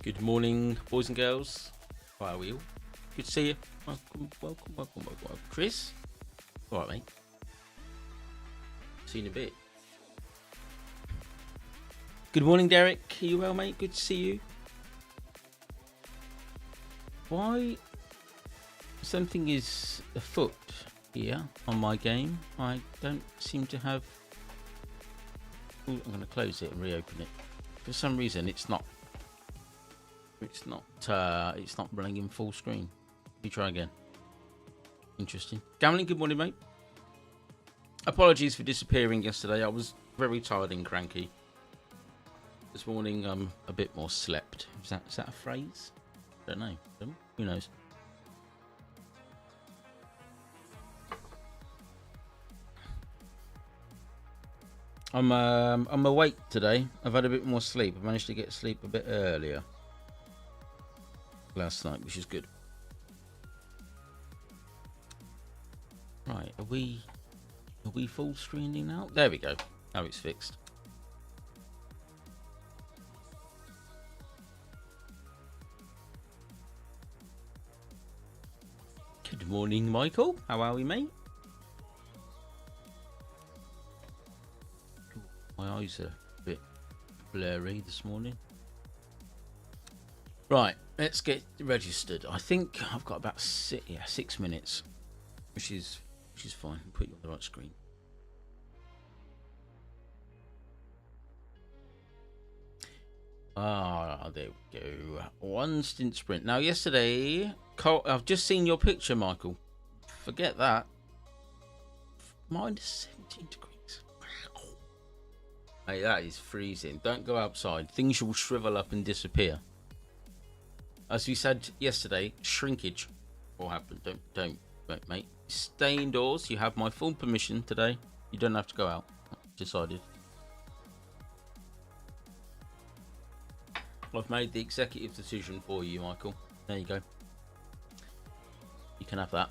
Good morning, boys and girls. How are we all? Good to see you. Welcome. Chris? All right, mate. See you in a bit. Good morning, Derek. Are you well, mate? Good to see you. Why? Something is afoot here on my game. I don't seem to have... Ooh, I'm going to close it and reopen it. For some reason, it's not running in full screen. You try again. Interesting. Gambling, good morning, mate. Apologies for disappearing yesterday. I was very tired and cranky. This morning, I'm a bit more slept. Is that a phrase? I don't know. Who knows? I'm awake today. I've had a bit more sleep. I managed to get sleep a bit earlier last night, which is good. Right, are we full screening now? There we go. Now it's fixed. Good morning, Michael. How are we, mate? My eyes are a bit blurry this morning. Right, let's get registered. I think I've got about 6 minutes, which is fine. I'll put you on the right screen. There we go. One stint sprint. Now, yesterday, I've just seen your picture, Michael. Forget that. Minus 17 degrees. Wow. Hey, that is freezing. Don't go outside. Things will shrivel up and disappear. As we said yesterday, shrinkage will happen. Don't, mate. Stay indoors. You have my full permission today. You don't have to go out. Decided. I've made the executive decision for you, Michael. There you go. You can have that.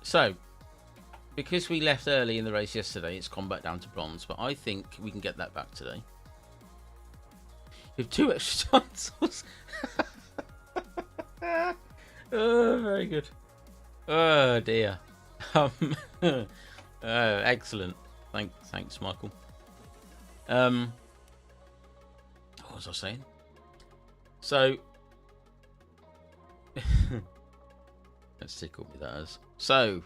So, because we left early in the race yesterday, it's gone back down to bronze, but I think we can get that back today. With 2 extra chances. Oh, very good. Oh dear. Excellent. Thanks, Michael. What was I saying? So, let's tickle me that as. So,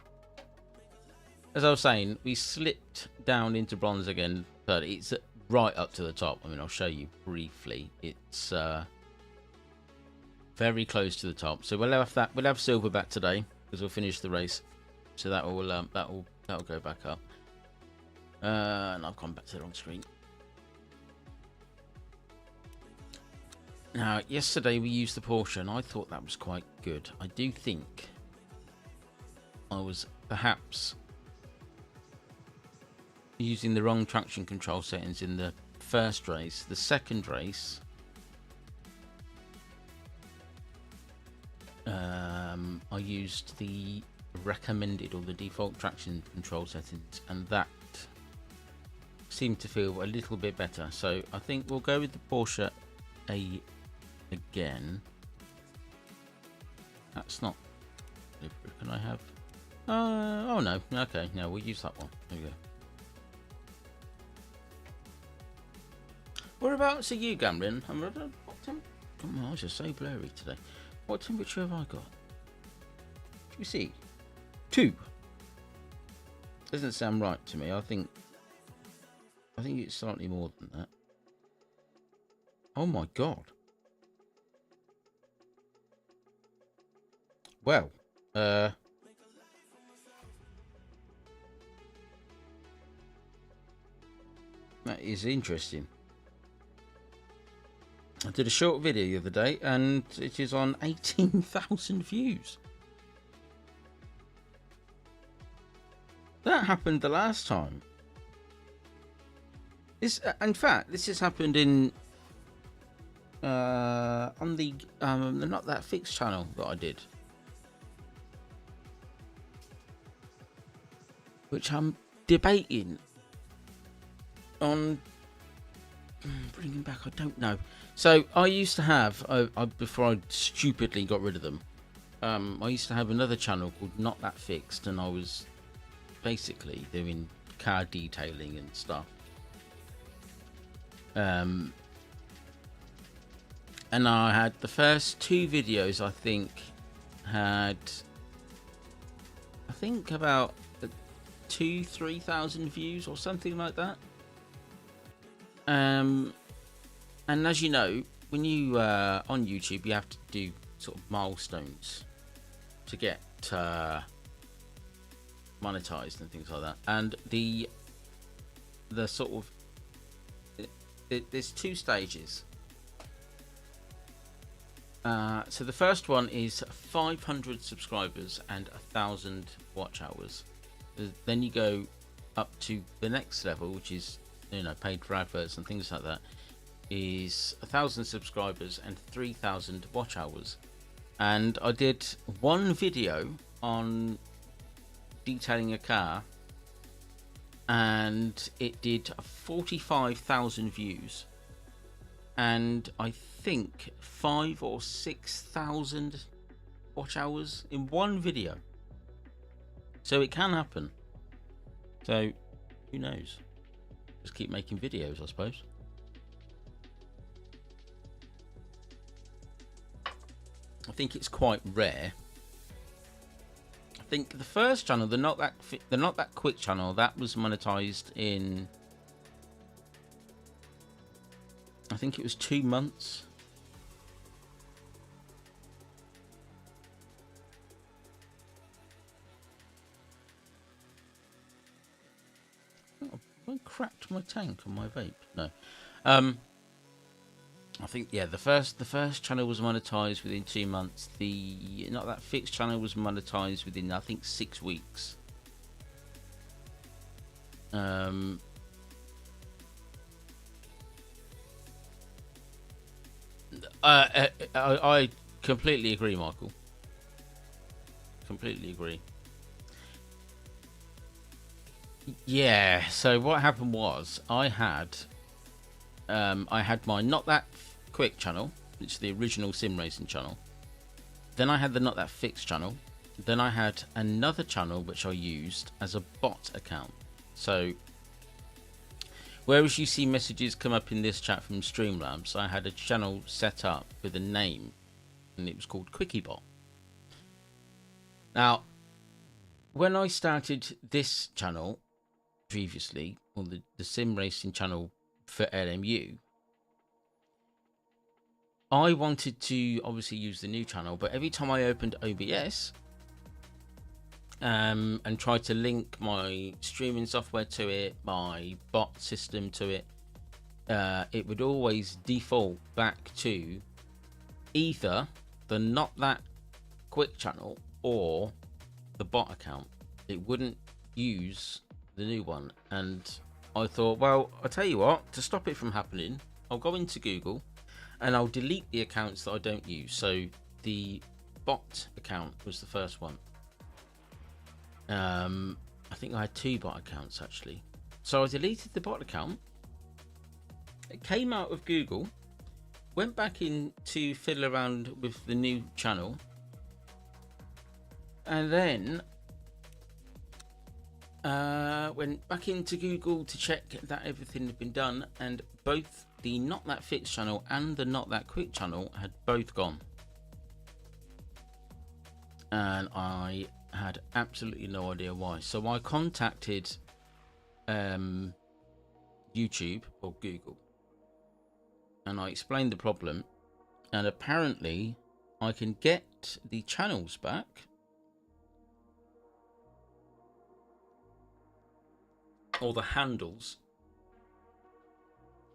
as I was saying, we slipped down into bronze again, but it's right up to the top. I mean, I'll show you briefly. It's very close to the top. So we'll have silver back today because we'll finish the race. So that'll go back up. And I've gone back to the wrong screen. Now, yesterday we used the Porsche, and I thought that was quite good. I do think I was perhaps using the wrong traction control settings in the first race. The second race, I used the recommended or the default traction control settings, and that seemed to feel a little bit better. So I think we'll go with the Porsche again. That's not. Can I have? Oh no. Okay, no, we'll use that one. There we go. Whereabouts are you gambling? My eyes are so blurry today. What temperature have I got? Should we see? 2. Doesn't sound right to me. I think it's slightly more than that. Oh my god. Well, that is interesting. I did a short video the other day and it is on 18,000 views. That happened the last time. In fact, this has happened in on the Not That Fixed channel that I did, which I'm debating on bringing back. I don't know. So I used to have before I stupidly got rid of them. I used to have another channel called Not That Fixed, and I was basically doing car detailing and stuff. And I had the first 2 videos, I think about 2,000-3,000 views or something like that. And as you know, when you on YouTube, you have to do sort of milestones to get monetized and things like that. And the sort of there's two stages. So the first one is 500 subscribers and 1,000 watch hours. Then you go up to the next level, which is, you know, paid for adverts and things like that, is 1,000 subscribers and 3,000 watch hours. And I did one video on detailing a car, and it did 45,000 views, and I think 5,000 or 6,000 watch hours in one video. So it can happen. So who knows? Just keep making videos, I suppose. I think it's quite rare. I think the first channel, the Not That Quick channel, that was monetized in, I think it was 2 months. Oh, I cracked my tank on my vape. No. I think, yeah, the first channel was monetized within 2 months. The Not That Fixed channel was monetized within, I think, 6 weeks. I completely agree, Michael. Completely agree. Yeah. So what happened was I had my Not That Quick channel, which is the original sim racing channel. Then I had the Not That Fixed channel. Then I had another channel which I used as a bot account. So whereas you see messages come up in this chat from Streamlabs, I had a channel set up with a name, and it was called QuickieBot. Now, when I started this channel previously, or the sim racing channel for LMU, I wanted to obviously use the new channel, but every time I opened OBS and tried to link my streaming software to it, my bot system to it, it would always default back to either the Not That Quick channel or the bot account. It wouldn't use the new one. And I thought, well, I'll tell you what, to stop it from happening, I'll go into Google and I'll delete the accounts that I don't use. So the bot account was the first one. I think I had 2 bot accounts actually. So I deleted the bot account. It came out of Google, went back in to fiddle around with the new channel, and then went back into Google to check that everything had been done, and both the Not That Fixed channel and the Not That Quick channel had both gone. And I had absolutely no idea why. So I contacted YouTube or Google, and I explained the problem, and apparently I can get the channels back, or the handles,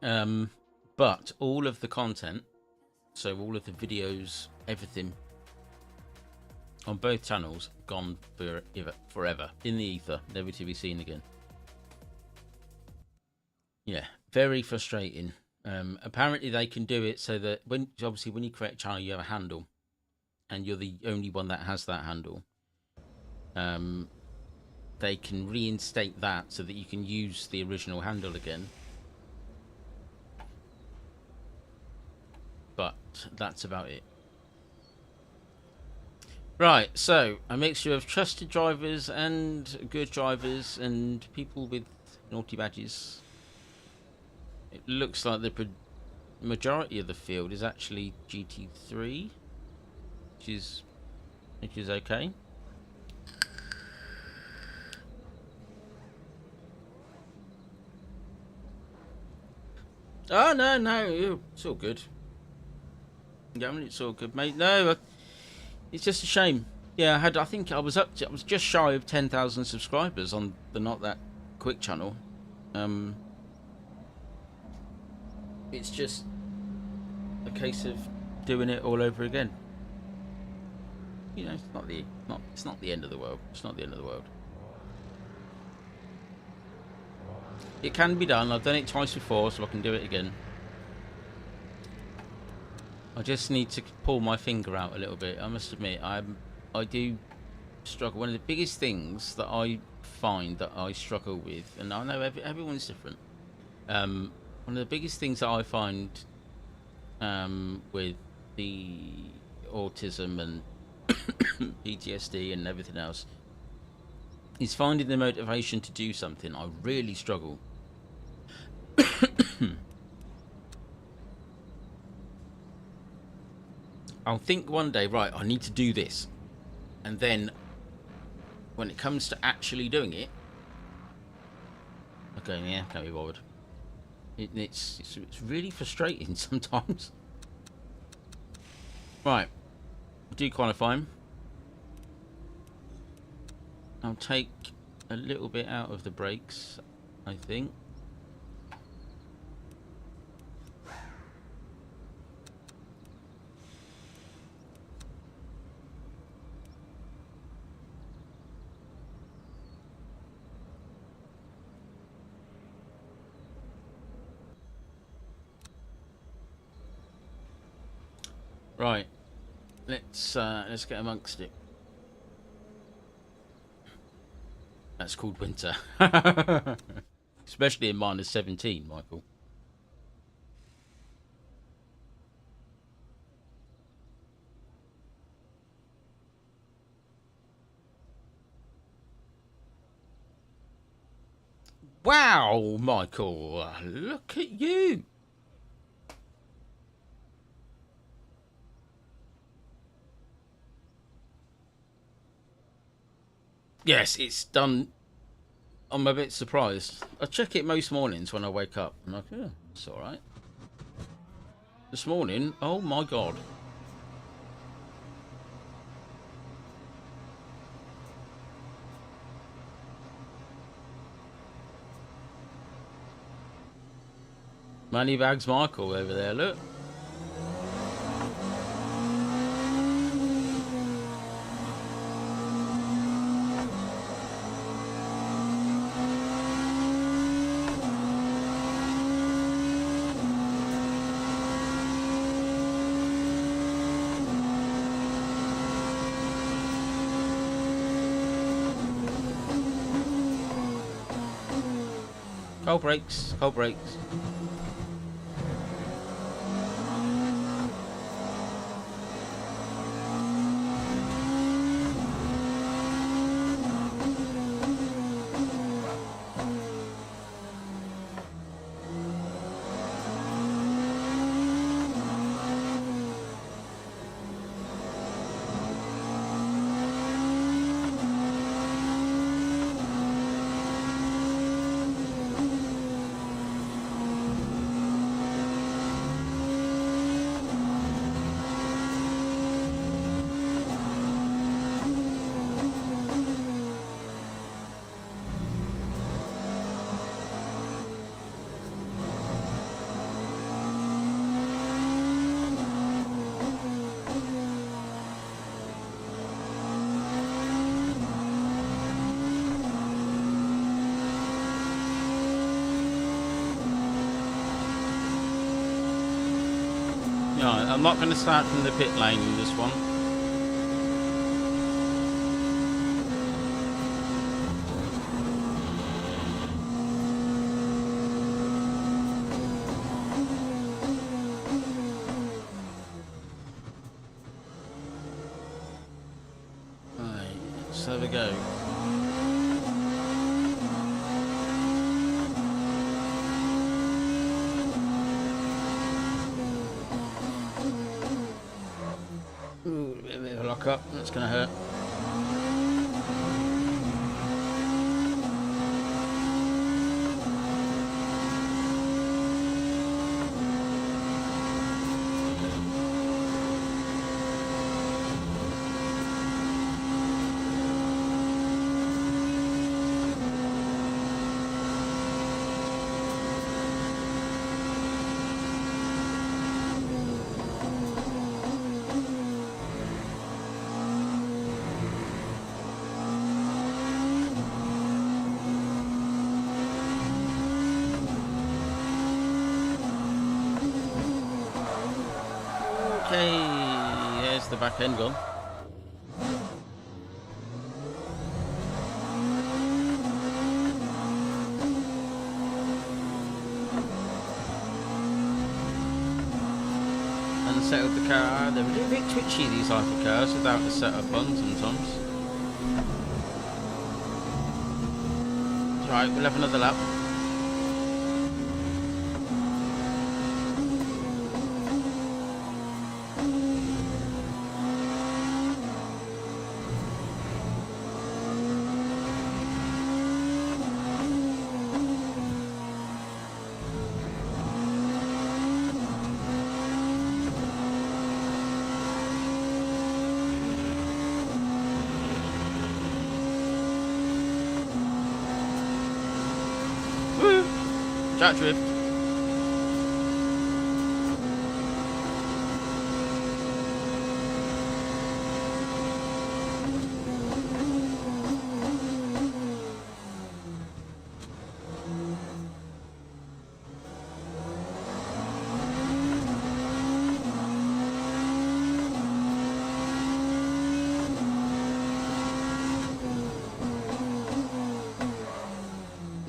but all of the content, so all of the videos, everything on both channels, gone forever in the ether, never to be seen again. Yeah, very frustrating. Apparently they can do it so that when you create a channel, you have a handle, and you're the only one that has that handle. They can reinstate that so that you can use the original handle again. But that's about it. Right, so a mixture of trusted drivers and good drivers and people with naughty badges. It looks like the majority of the field is actually GT3, which is okay. Oh, no, it's all good. Yeah, it's all good, mate. No, it's just a shame. Yeah, I think I was just shy of 10,000 subscribers on the Not That Quick channel. It's just a case of doing it all over again. You know, it's not the end of the world. It's not the end of the world. It can be done. I've done it twice before, so I can do it again. I just need to pull my finger out a little bit. I must admit, I do struggle. One of the biggest things that I find that I struggle with, and I know everyone's different. One of the biggest things that I find with the autism and PTSD and everything else is finding the motivation to do something. I really struggle. I'll think one day, right, I need to do this. And then when it comes to actually doing it, okay, yeah, can't be bothered. It's really frustrating sometimes. Right, do qualify. I'll take a little bit out of the brakes, I think. Right, let's get amongst it. That's called winter, especially in -17, Michael. Wow, Michael, look at you. Yes, it's done. I'm a bit surprised. I check it most mornings when I wake up. I'm like, yeah, it's all right. This morning, oh my God. Moneybags Michael over there, look. Cold brakes, cold brakes. Yeah, I'm not going to start from the pit lane in this one. Right, let's have a go. Ooh, a bit of a lock up, that's going to hurt. back end gone. Settled the car. They're a little bit twitchy, these hypercars, without the setup on sometimes. Right, we'll have another lap. Jack drift.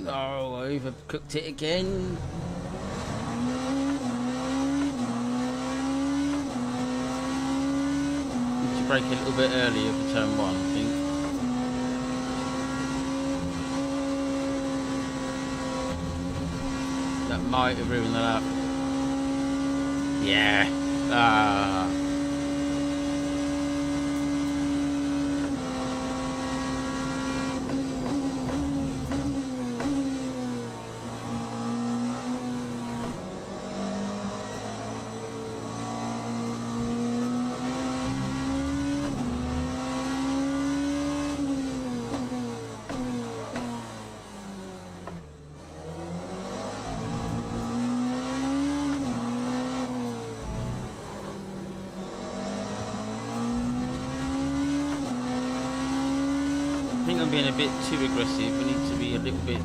No, I overcooked it again. Need to brake a little bit earlier for turn 1, I think. That might have ruined the lap. Yeah. Ah. I think I'm being a bit too aggressive. We need to be a little bit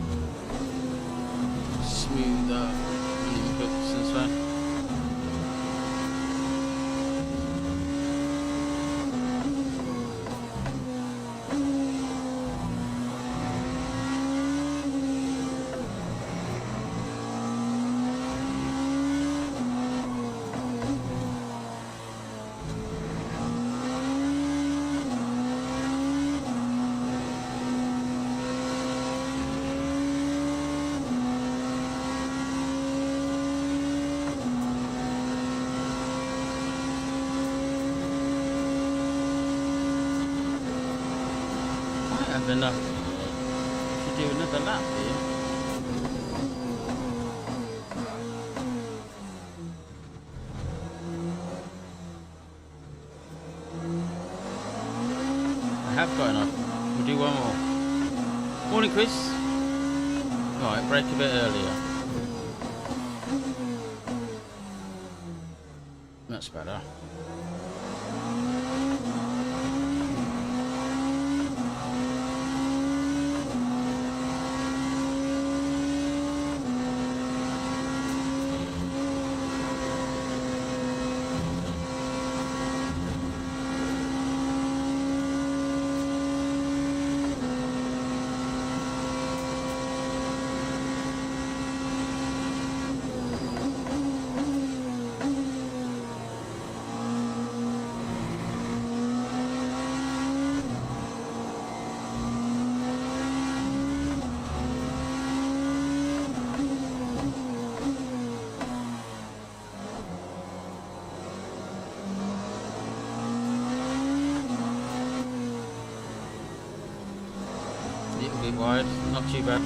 smoother on inputs and stuff. Enough to do another lap here. I have got enough. We'll do one more. Morning, Chris. Right, brake a bit earlier. That's better. Wide, not too bad.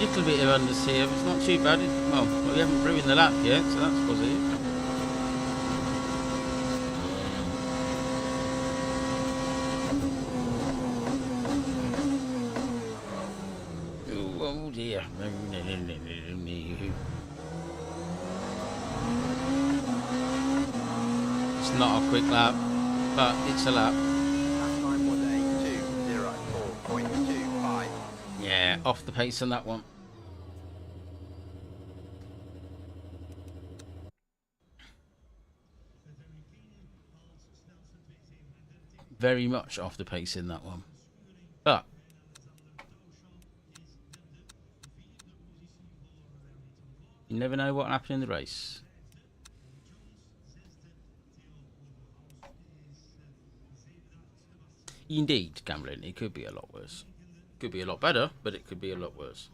little bit of understeer. It's not too bad. Well, we haven't ruined the lap yet, so that's positive. Oh dear. It's not a quick lap, but it's a lap. Time was 8:2:04.25. Yeah, off the pace on that one. Very much off the pace in that one. But you never know what happened in the race. Indeed, Cameron, it could be a lot worse. Could be a lot better, but it could be a lot worse.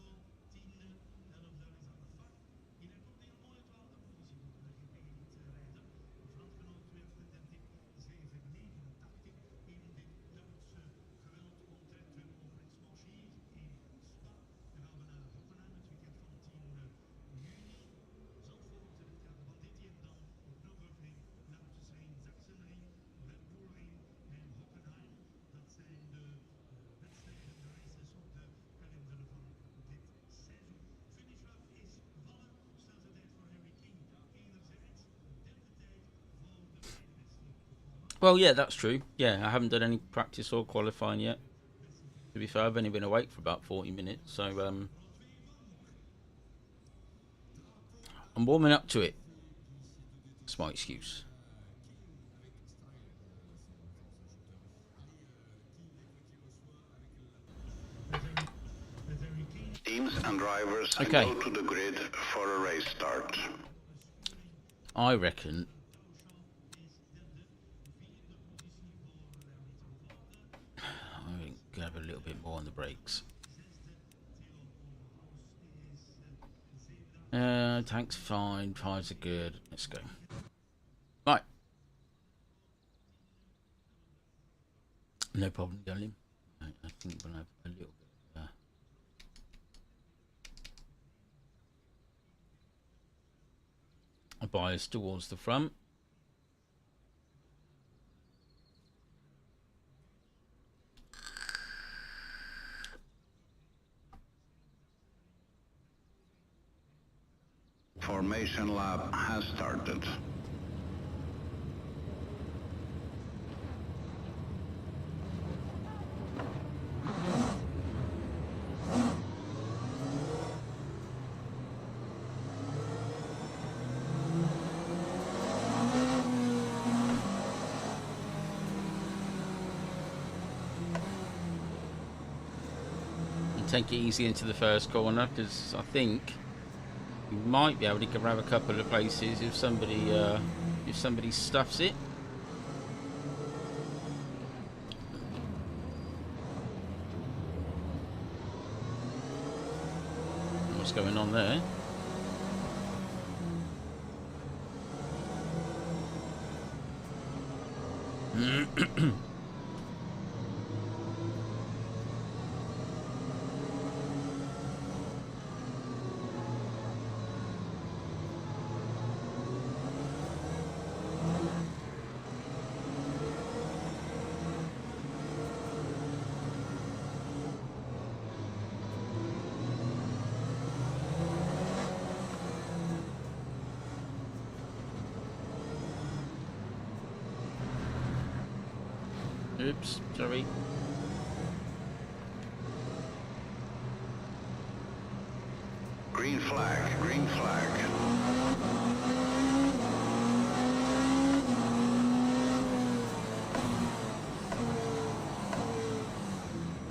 Well, yeah, that's true. Yeah, I haven't done any practice or qualifying yet. To be fair, I've only been awake for about 40 minutes, so I'm warming up to it. That's my excuse. Teams and drivers Okay. go to the grid for a race start. I reckon I think grab a little bit more on the brakes. Tanks fine, tires are good. Let's go. Right. No problem, darling. I think we'll have a little bit a bias towards the front. Formation lap has started. Take it easy into the first corner, because I think you might be able to grab a couple of places if somebody stuffs it. What's going on there? Oops, sorry. Green flag, green flag.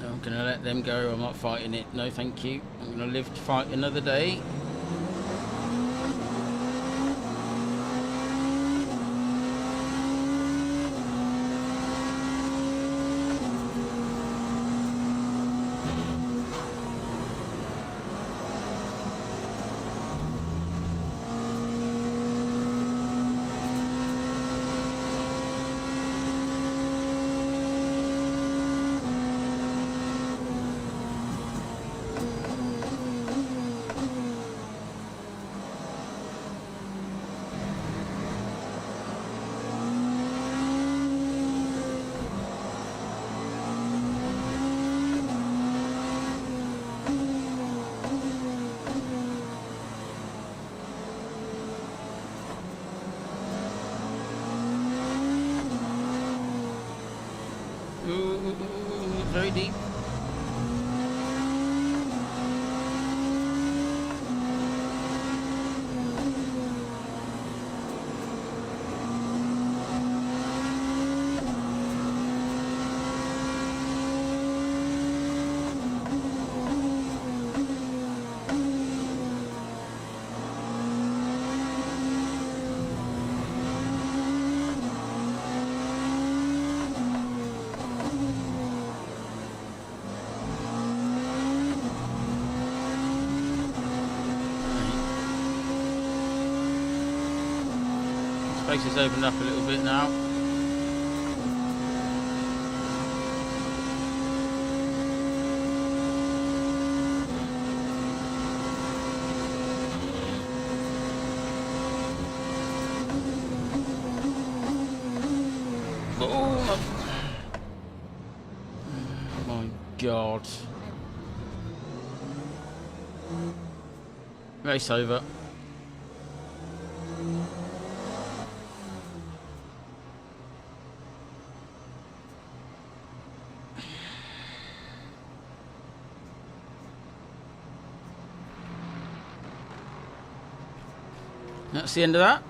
I'm gonna let them go. I'm not fighting it. No, thank you. I'm gonna live to fight another day. Space has opened up a little bit now. Oh my God. Race over. That's the end of that.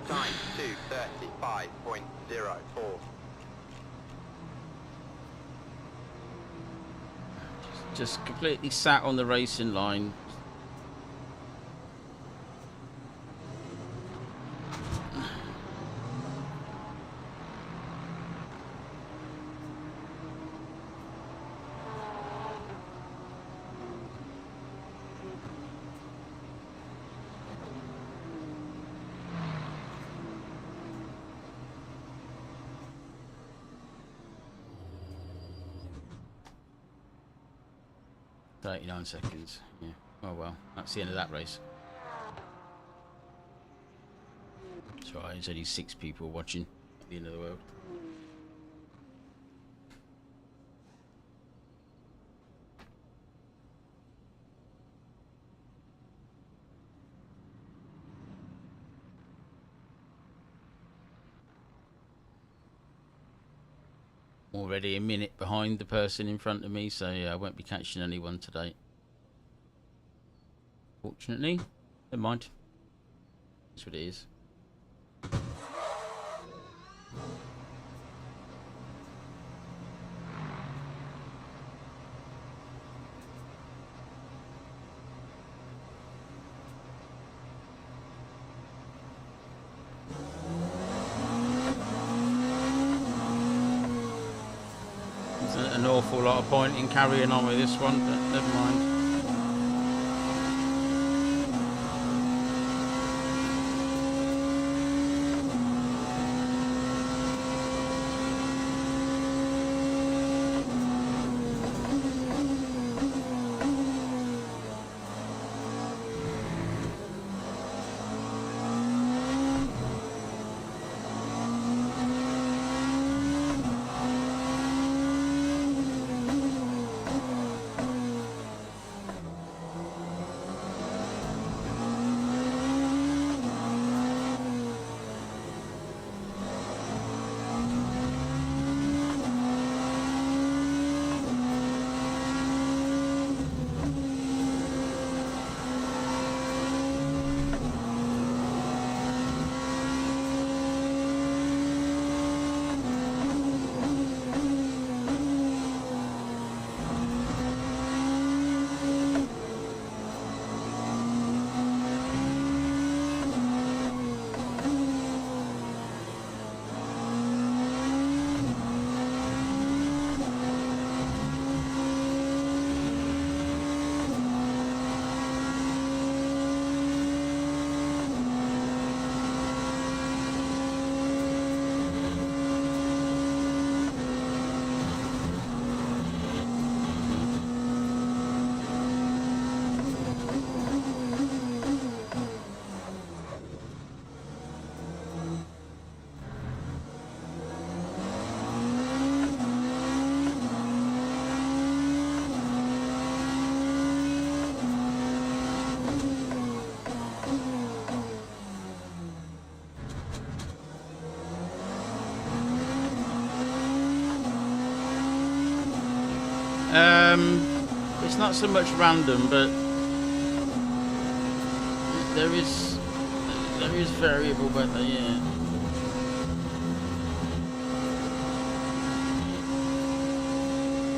Time 2:35.04. Just completely sat on the racing line. $39 seconds. Yeah. Oh well, that's the end of that race. That's right. There's only 6 people watching at the end of the world. Already a minute behind the person in front of me, so yeah, I won't be catching anyone today. Fortunately, never mind. That's what it is. An awful lot of point in carrying on with this one, but never mind. It's not so much random, but there is variable weather, yeah.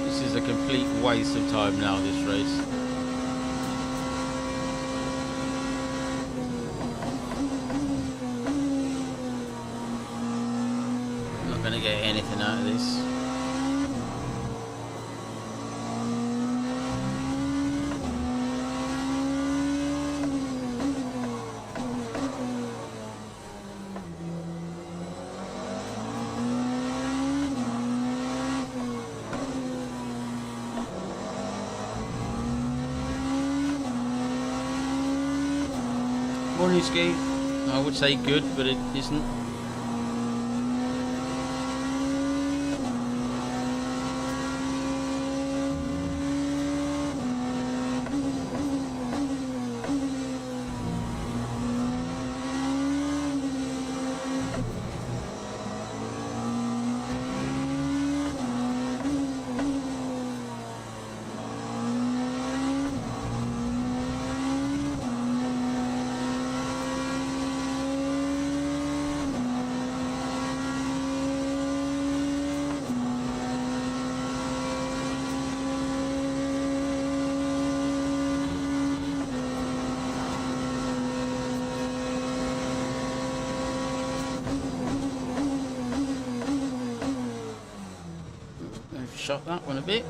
This is a complete waste of time now, this race. I'm not going to get anything out of this. Morning, Ski. I would say good, but it isn't. Shot that one a bit.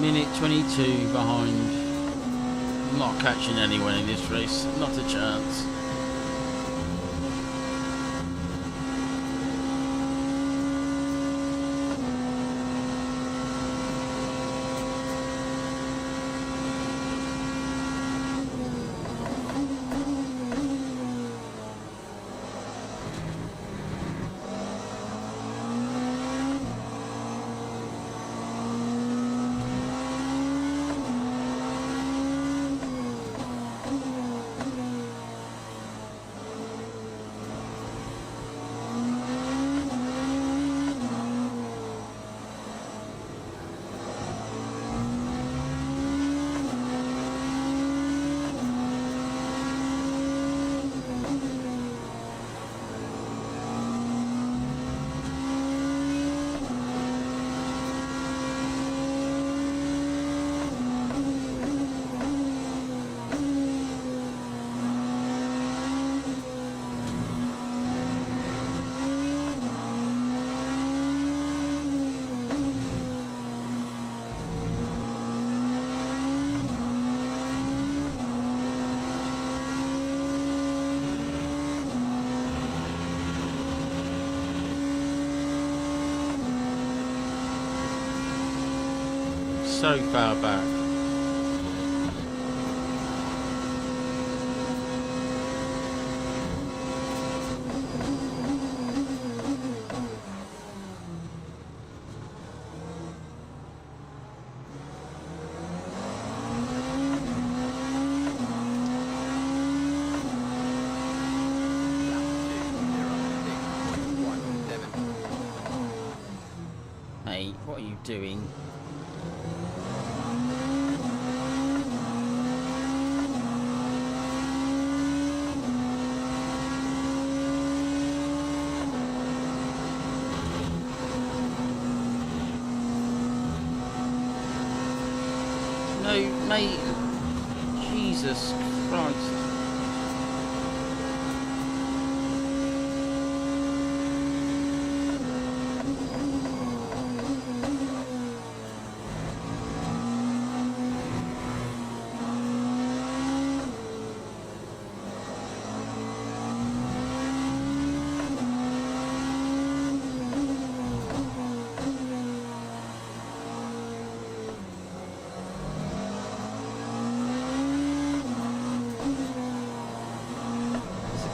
Minute 22 behind. I'm not catching anyone in this race, not a chance. So far back. are you doing? No, mate. Jesus Christ.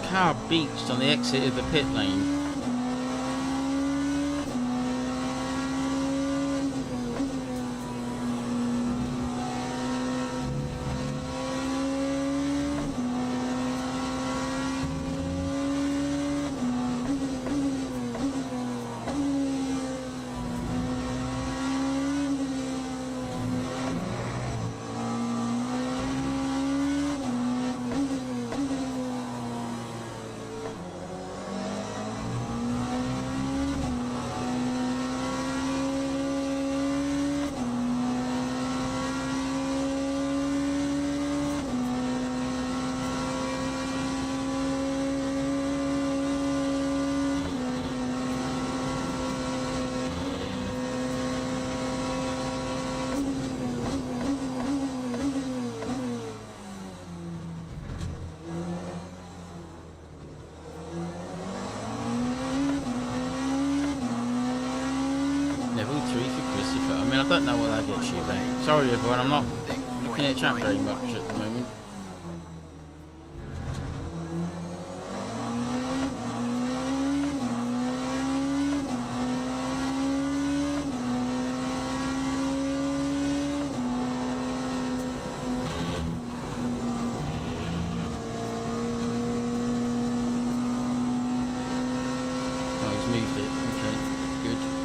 Car beached on the exit of the pit lane. Level 3 for Christopher. I mean, I don't know what that gets you, mate. Sorry everyone, I'm not looking at chat very much at the moment. Oh, he's moved it. Okay, good.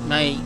Mate.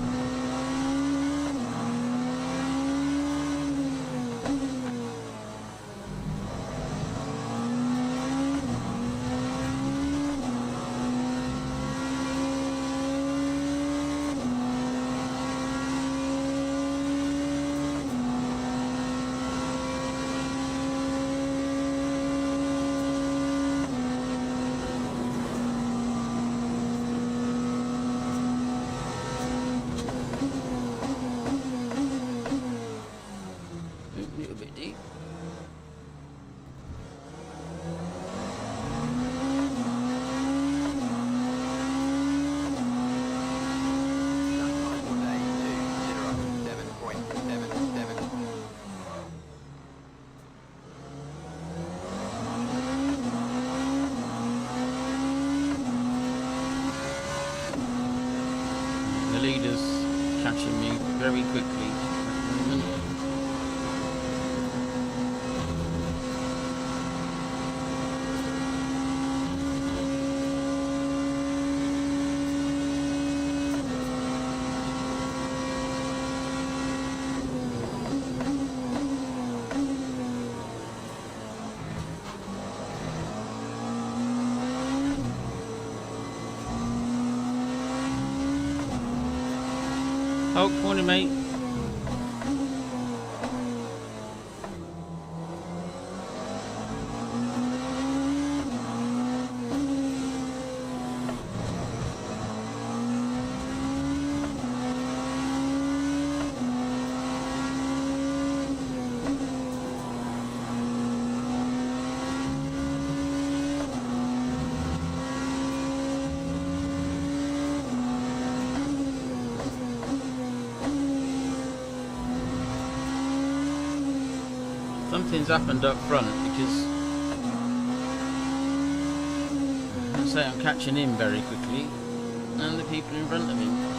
Leaders catching me very quickly at the moment. Oh, morning, mate. Something's happened up front because I say I'm catching him very quickly, and the people in front of him.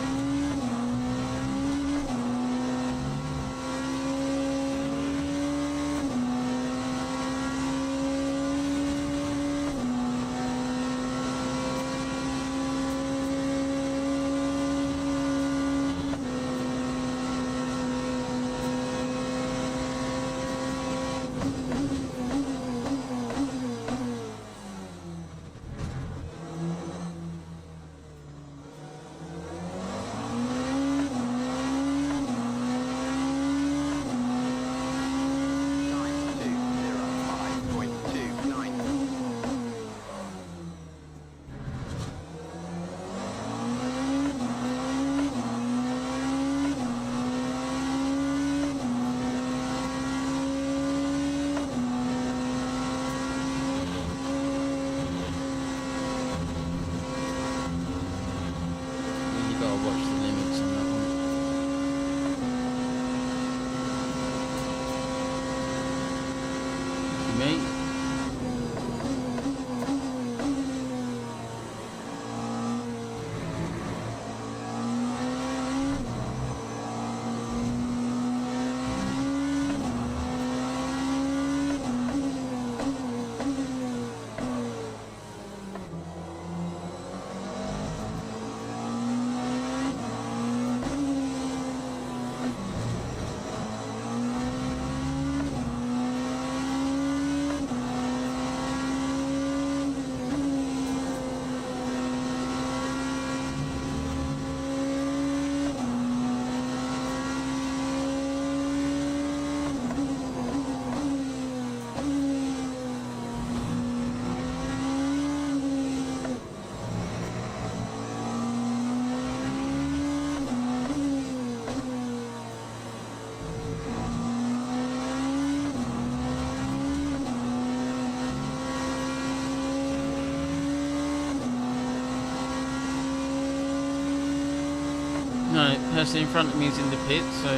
No, the person in front of me is in the pit, so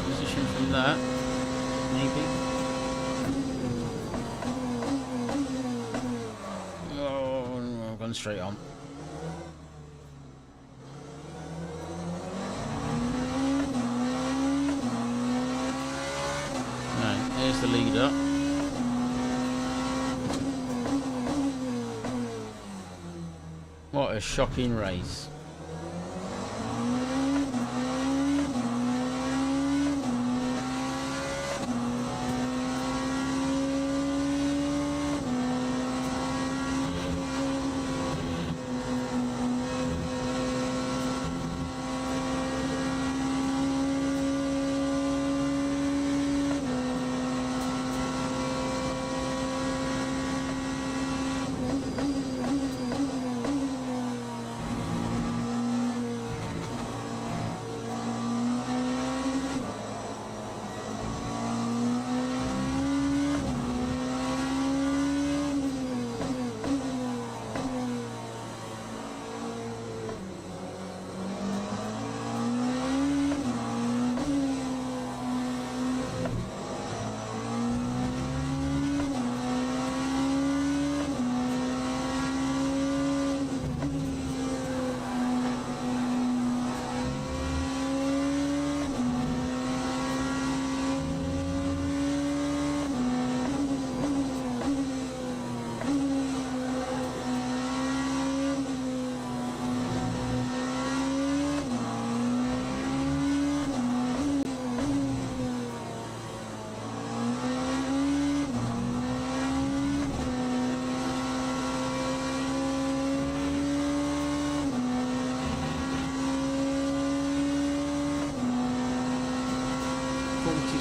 position from that, maybe. Oh, I've gone straight on. No, there's the leader. What a shocking race.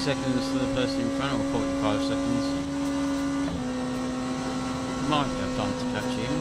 Seconds to the person in front, or 45 seconds. Might have time to catch him.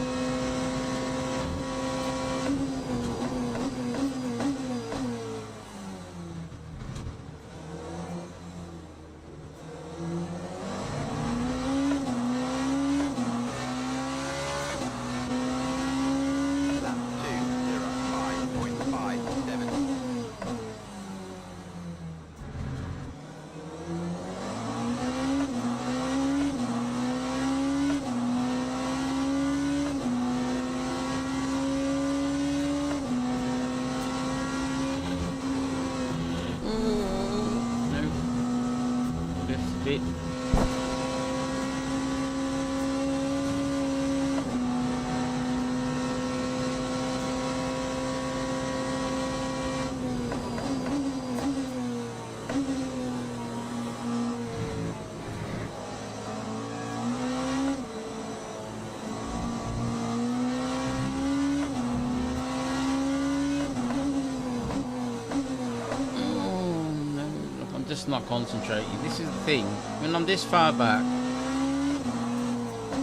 just not concentrating. This is the thing. When I'm this far back,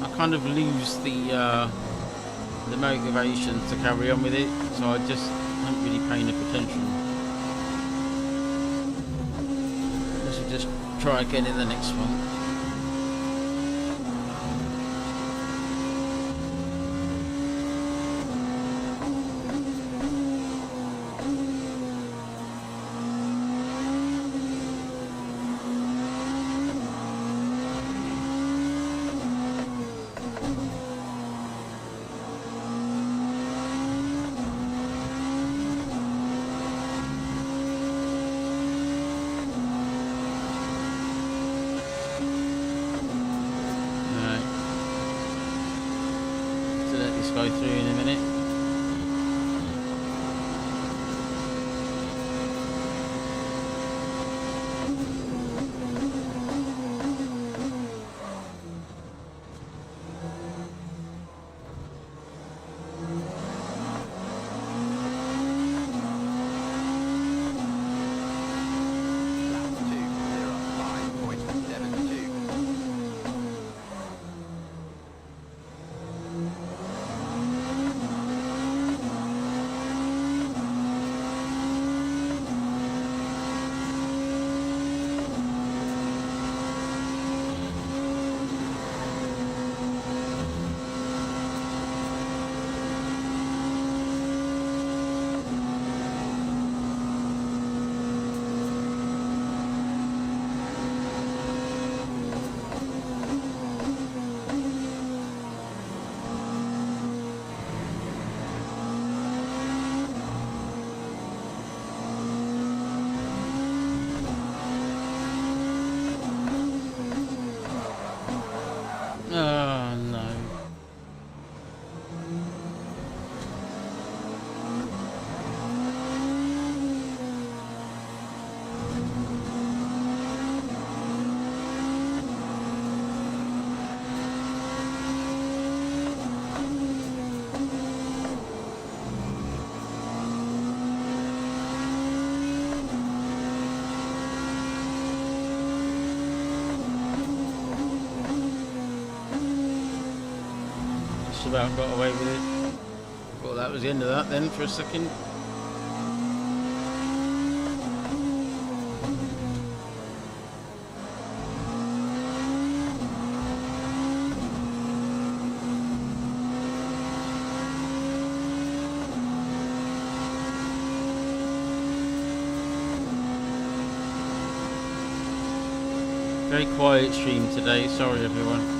I kind of lose the motivation to carry on with it. So I just don't really pay enough attention. Let's just try again in the next one. Go through in a minute. Oh no. About got away with it. Well, that was the end of that then for a second. Very quiet stream today, sorry everyone.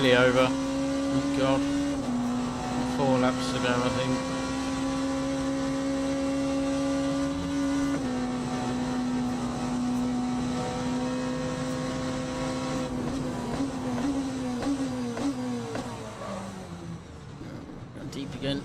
nearly over. Thank God. 4 laps to go, I think. Deep again.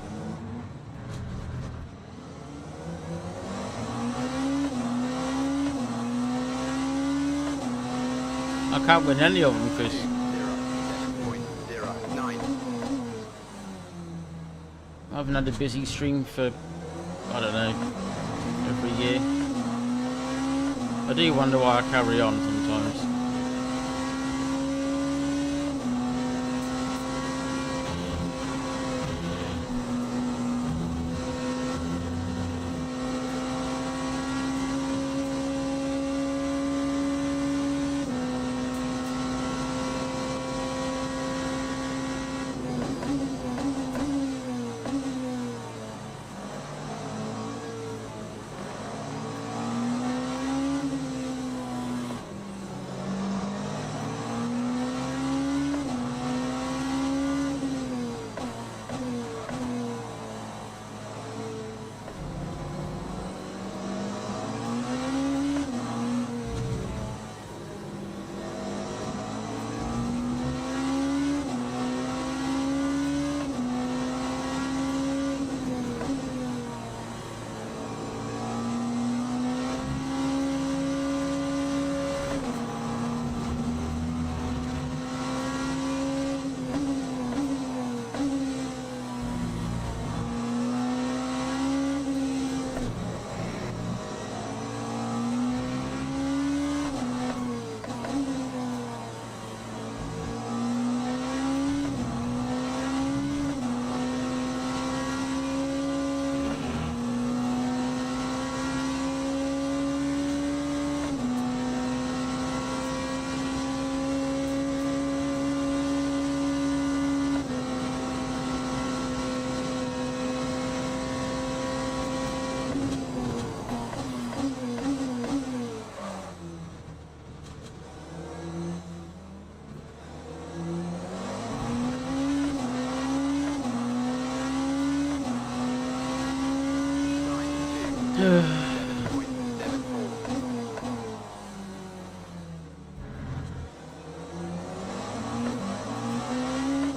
I can't win any of them because 0.09. I haven't had a busy stream for, I don't know, every year. I do wonder why I carry on sometimes.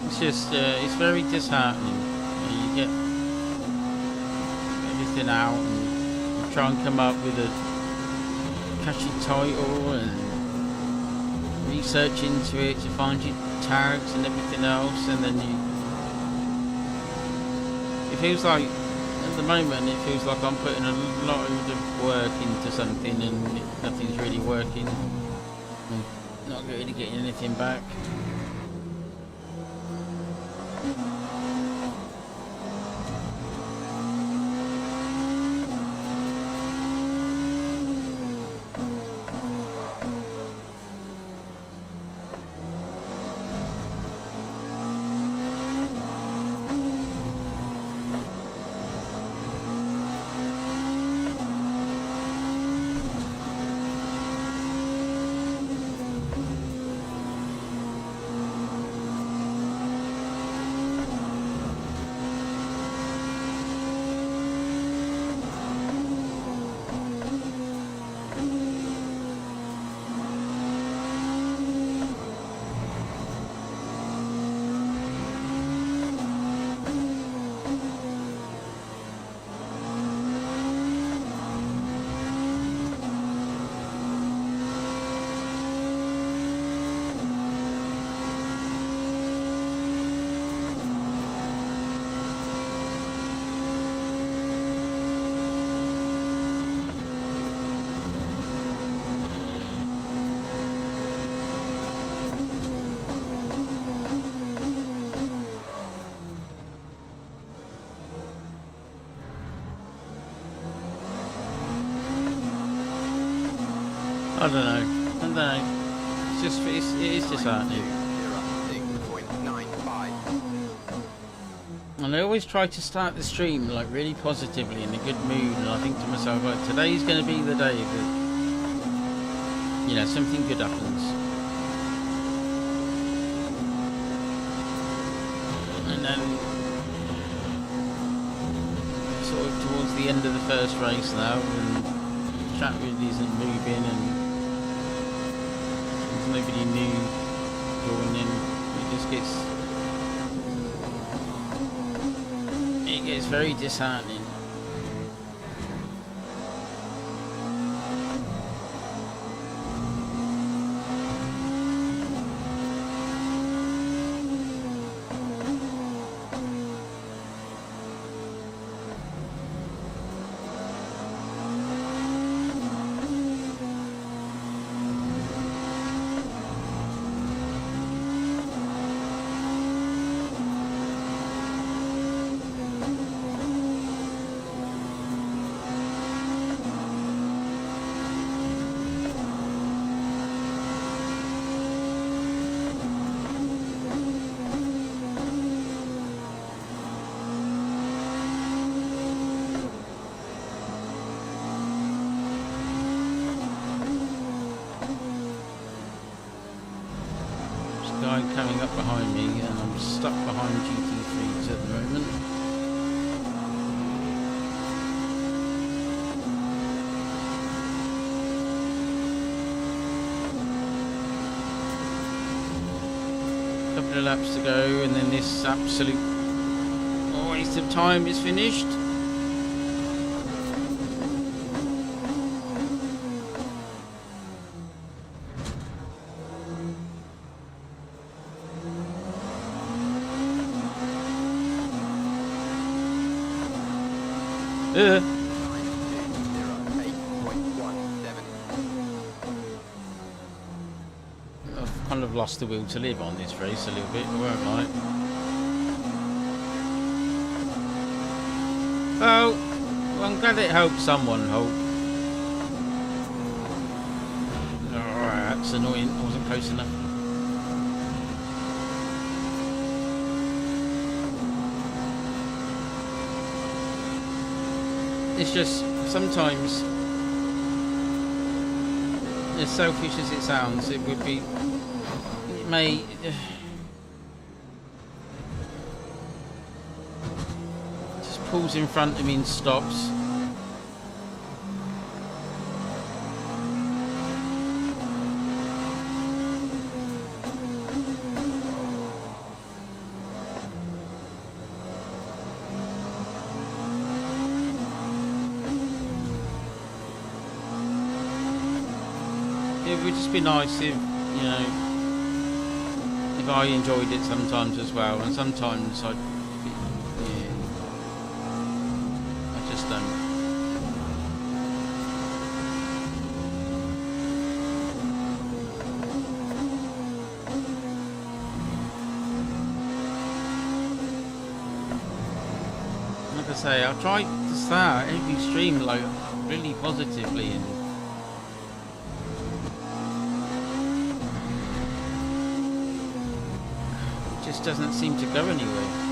It's just, it's very disheartening. You get everything out and you try and come up with a catchy title and research into it to find your tags and everything else, and then it feels like, at the moment, it feels like I'm putting a lot of work into something and nothing's really working. I'm not really getting anything back. I don't know. It's just, it is disheartening. 0.95. And I always try to start the stream like really positively in a good mood, and I think to myself, like, today's going to be the day that, you know, something good happens. And then sort of towards the end of the first race now, and the track really isn't moving, and there's nobody new joining. It gets very disheartening. Guy coming up behind me, and I'm stuck behind GT3s at the moment. Couple of laps to go, and then this absolute waste of time is finished. I've kind of lost the will to live on this race a little bit, won't I? Oh, well, I'm glad it helped someone, Hope. Oh, that's annoying. I wasn't close enough. It's just sometimes, as selfish as it sounds, it may just pulls in front of me and stops. It would just be nice if, you know, if I enjoyed it sometimes as well, and sometimes I just don't. Like I say, I'll try to start every stream like really positively, and just doesn't seem to go anywhere.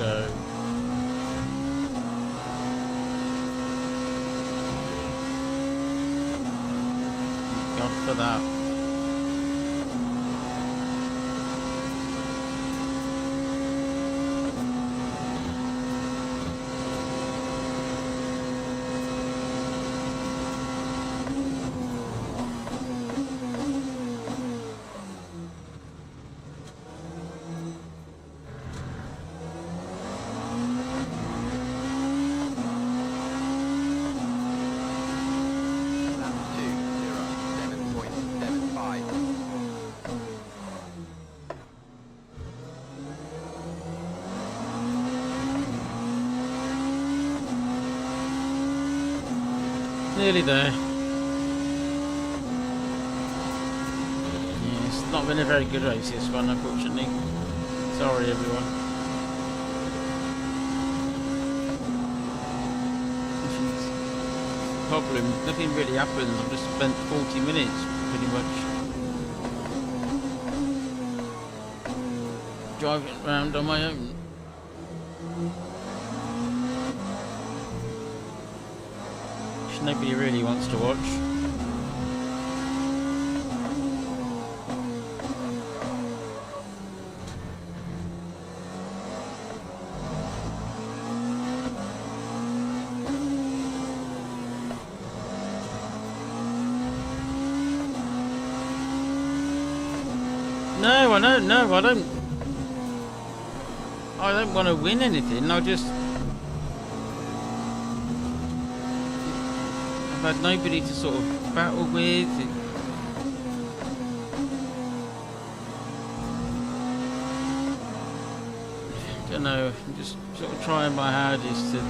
go. God for that. Lap 207.75. Nearly there. Yeah, it's not been a very good race this one, unfortunately. Sorry, everyone. Problem, nothing really happens. I've just spent 40 minutes pretty much driving around on my own. Which nobody really wants to watch. No, I don't. No, I don't. I don't want to win anything. I've had nobody to sort of battle with. I don't know. I'm just sort of trying my hardest to.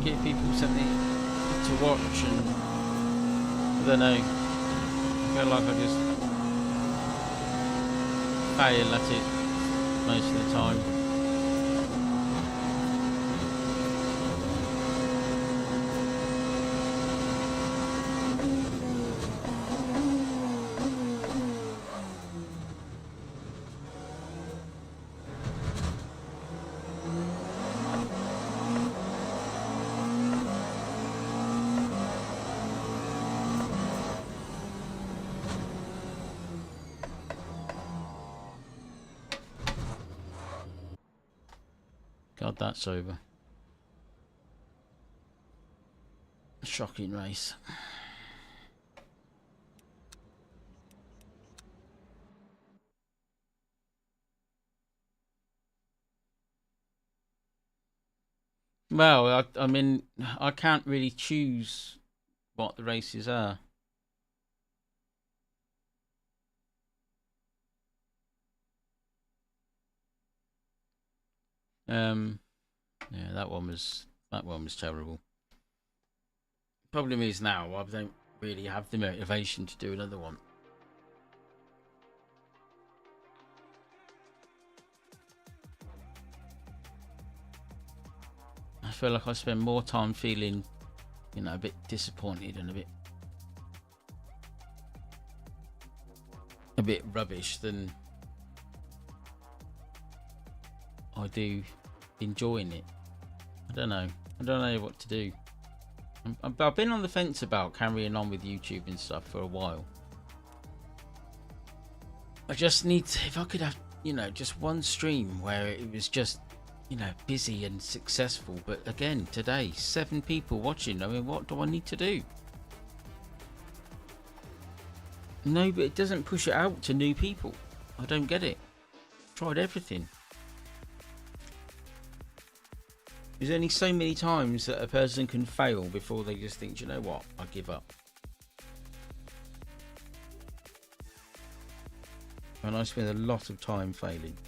Give people something to watch, and I don't know, I feel like I just fail at it most of the time. God, that's over. Shocking race. Well, I mean, I can't really choose what the races are. Yeah, that one was terrible. Problem is now I don't really have the motivation to do another one. I feel like I spend more time feeling, you know, a bit disappointed and a bit rubbish than I do enjoying it. I don't know what to do. I've been on the fence about carrying on with YouTube and stuff for a while. I just need to, if I could have, you know, just one stream where it was just, you know, busy and successful. But again, today, 7 people watching. I mean, what do I need to do? No, but it doesn't push it out to new people. I don't get it. Tried everything. There's only so many times that a person can fail before they just think, you know what, I give up. And I spend a lot of time failing.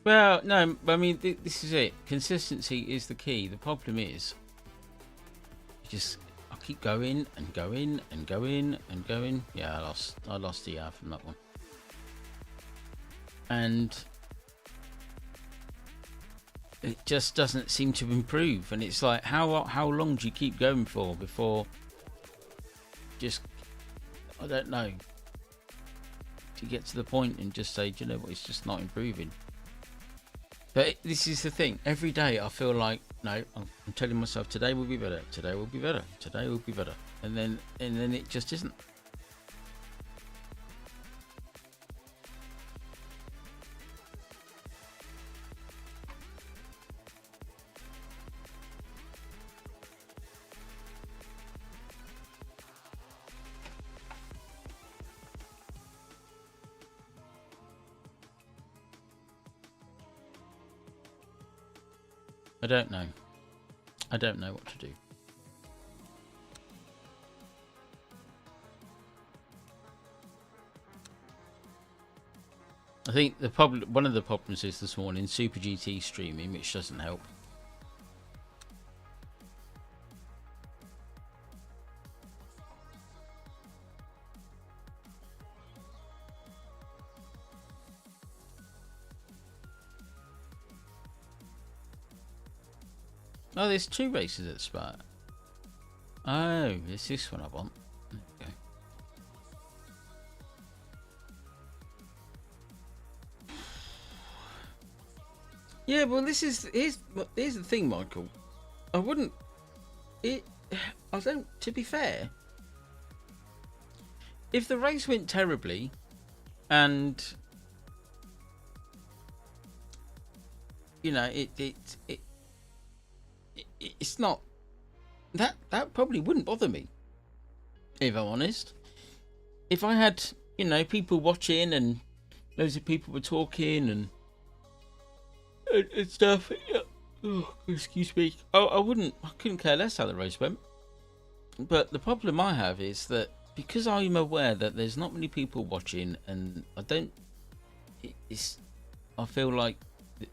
Well, no, I mean this is it. Consistency is the key. The problem is, I keep going and going and going and going. Yeah, I lost the from that one, and it just doesn't seem to improve. And it's like, how long do you keep going for before just, I don't know, to get to the point and just say, do you know what, it's just not improving. But this is the thing. Every day I feel like, no, I'm telling myself today will be better. Today will be better. Today will be better. And then it just isn't. I don't know. I don't know what to do. I think one of the problems is this morning Super GT streaming, which doesn't help. Oh, there's 2 races at the start. Oh, it's this one I want. Okay. Yeah, well, here's the thing, Michael. I don't. To be fair, if the race went terribly, and you know, it's not that probably wouldn't bother me, if I'm honest. If I had, people watching and loads of people were talking and stuff, oh, excuse me, I couldn't care less how the race went. But the problem I have is that because I'm aware that there's not many people watching, and I feel like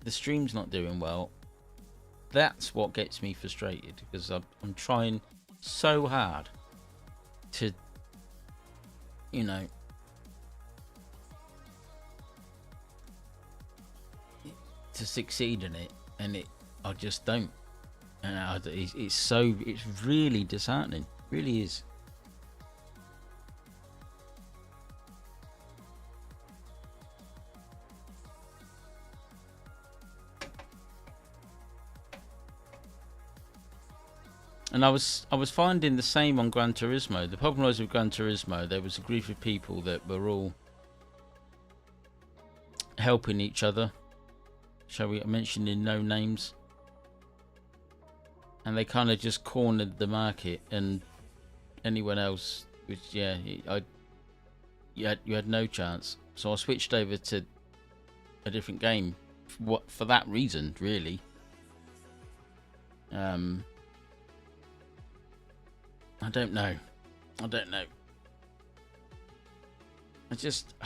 the stream's not doing well. That's what gets me frustrated, because I'm trying so hard to, to succeed in it, and I just don't. And it's really disheartening. It really is. And I was finding the same on Gran Turismo. The problem was with Gran Turismo, there was a group of people that were all helping each other. Shall we mention in no names? And they kind of just cornered the market, and anyone else, which you had no chance. So I switched over to a different game. For that reason, really. I don't know. I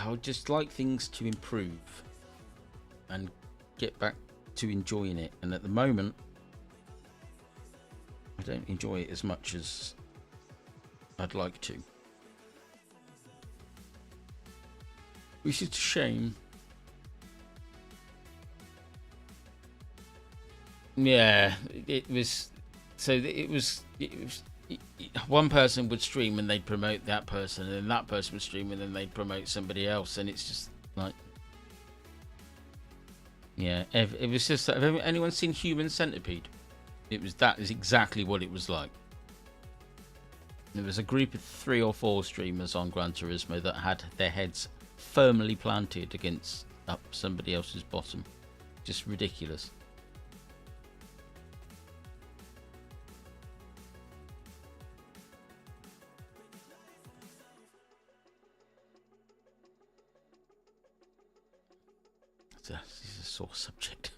would just like things to improve and get back to enjoying it. And at the moment, I don't enjoy it as much as I'd like to. Which is a shame. Yeah, it was one person would stream and they'd promote that person, and then that person would stream and then they'd promote somebody else, and it's just like, it was just. Have anyone seen Human Centipede? That is exactly what it was like. There was a group of 3 or 4 streamers on Gran Turismo that had their heads firmly planted against up somebody else's bottom. Just ridiculous. This is a sore subject.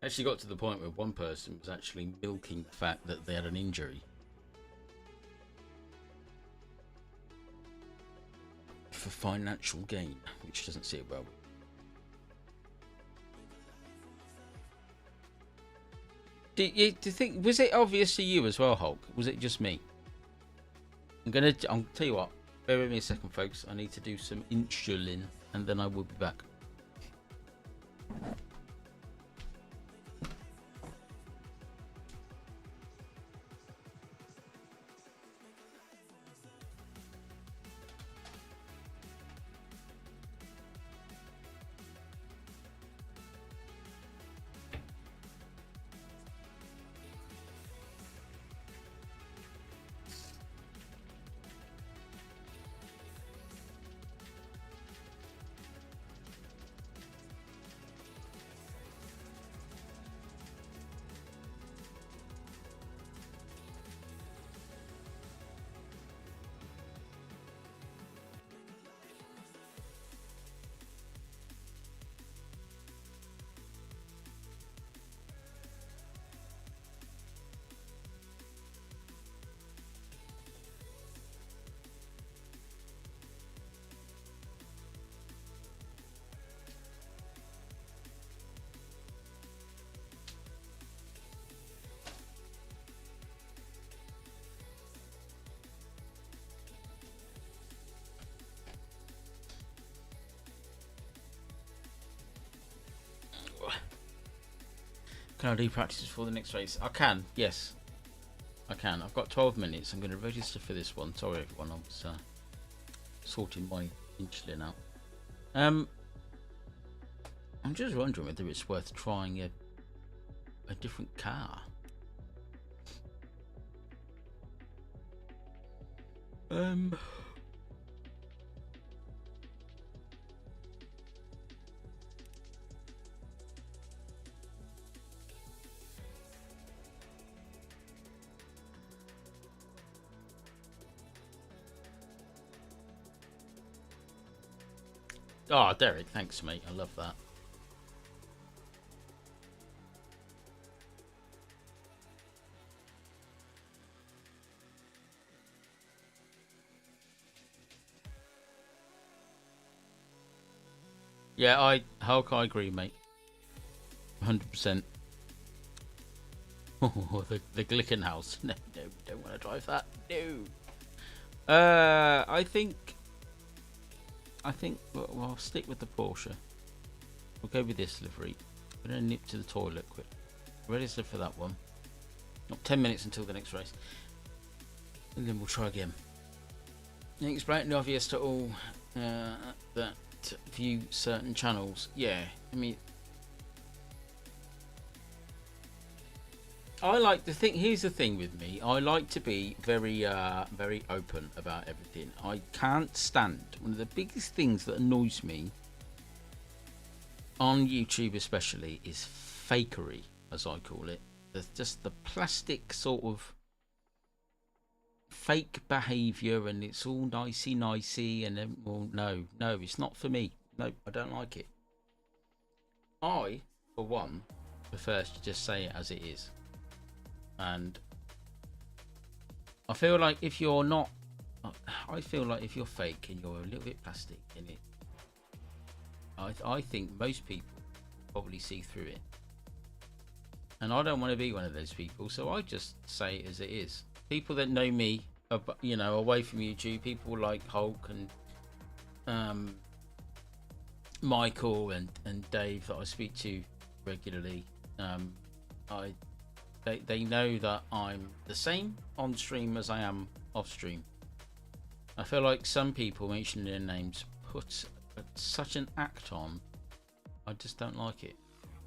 Actually got to the point where one person was actually milking the fact that they had an injury for financial gain, which doesn't sit well. Do you think, was it obvious to you as well, Hulk? Was it just me? I'll tell you what. Bear with me a second, folks. I need to do some insulin, and then I will be back. Can I do practices for the next race? I can, yes. I can. I've got 12 minutes. I'm going to register for this one. Sorry, everyone. I was sorting my insulin out. I'm just wondering whether it's worth trying a different car. Oh, Derek, thanks, mate. I love that. Yeah, Hulk, I agree, mate. 100%. Oh, the Glickenhaus. No, don't want to drive that. No. I think well, I'll stick with the Porsche. We'll go with this livery. I'm gonna nip to the toilet quick. Register for that one. Not 10 minutes until the next race, and then we'll try again. I think it's blatantly obvious to all that view certain channels. Yeah, I mean, I like to think. Here's the thing with me. I like to be very open about everything. I can't stand one of the biggest things that annoys me on YouTube, especially, is fakery, as I call it. There's just the plastic sort of fake behaviour, and it's all nicey, and then, well, no, it's not for me. No, I don't like it. I, for one, prefer to just say it as it is. And I feel like if you're not, I feel like if you're fake and you're a little bit plastic in it, I think most people probably see through it. And I don't want to be one of those people, so I just say it as it is. People that know me, you know, away from YouTube, people like Hulk and Michael and Dave that I speak to regularly, they know that I'm the same on stream as I am off stream. I feel like some people mentioning their names put such an act on. I just don't like it.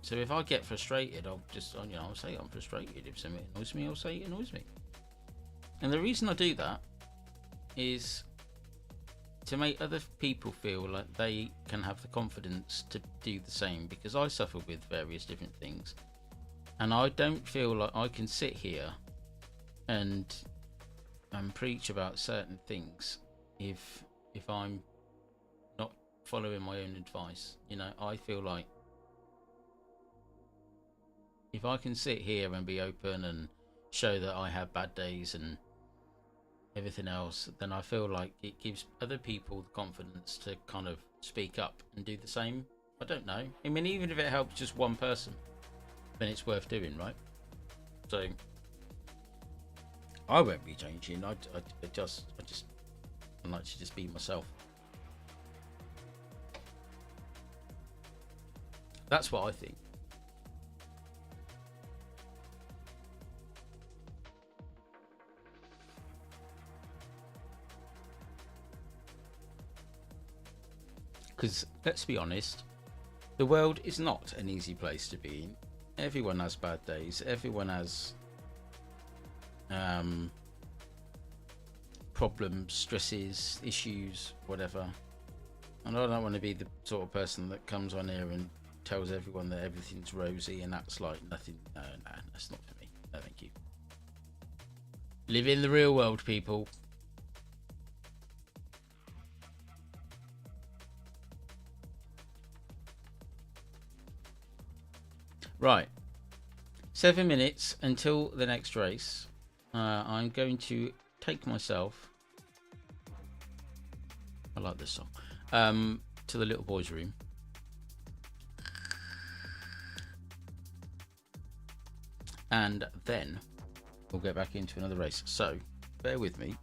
So if I get frustrated, I'll say I'm frustrated. If something annoys me, I'll say it annoys me. And the reason I do that is to make other people feel like they can have the confidence to do the same, because I suffer with various different things. And I don't feel like I can sit here and preach about certain things if I'm not following my own advice. You know, I feel like if I can sit here and be open and show that I have bad days and everything else, then I feel like it gives other people the confidence to kind of speak up and do the same. I don't know. I mean, even if it helps just one person, then it's worth doing, right? So I won't be changing. I like to just be myself. That's what I think. Because let's be honest, the world is not an easy place to be in. Everyone has bad days. Everyone has problems, stresses, issues, whatever. And I don't want to be the sort of person that comes on here and tells everyone that everything's rosy and acts like nothing. No, that's not for me. No, thank you. Live in the real world, people. Right. 7 minutes until the next race. I'm going to take myself, I like this song, to the little boy's room. And then we'll get back into another race. So bear with me.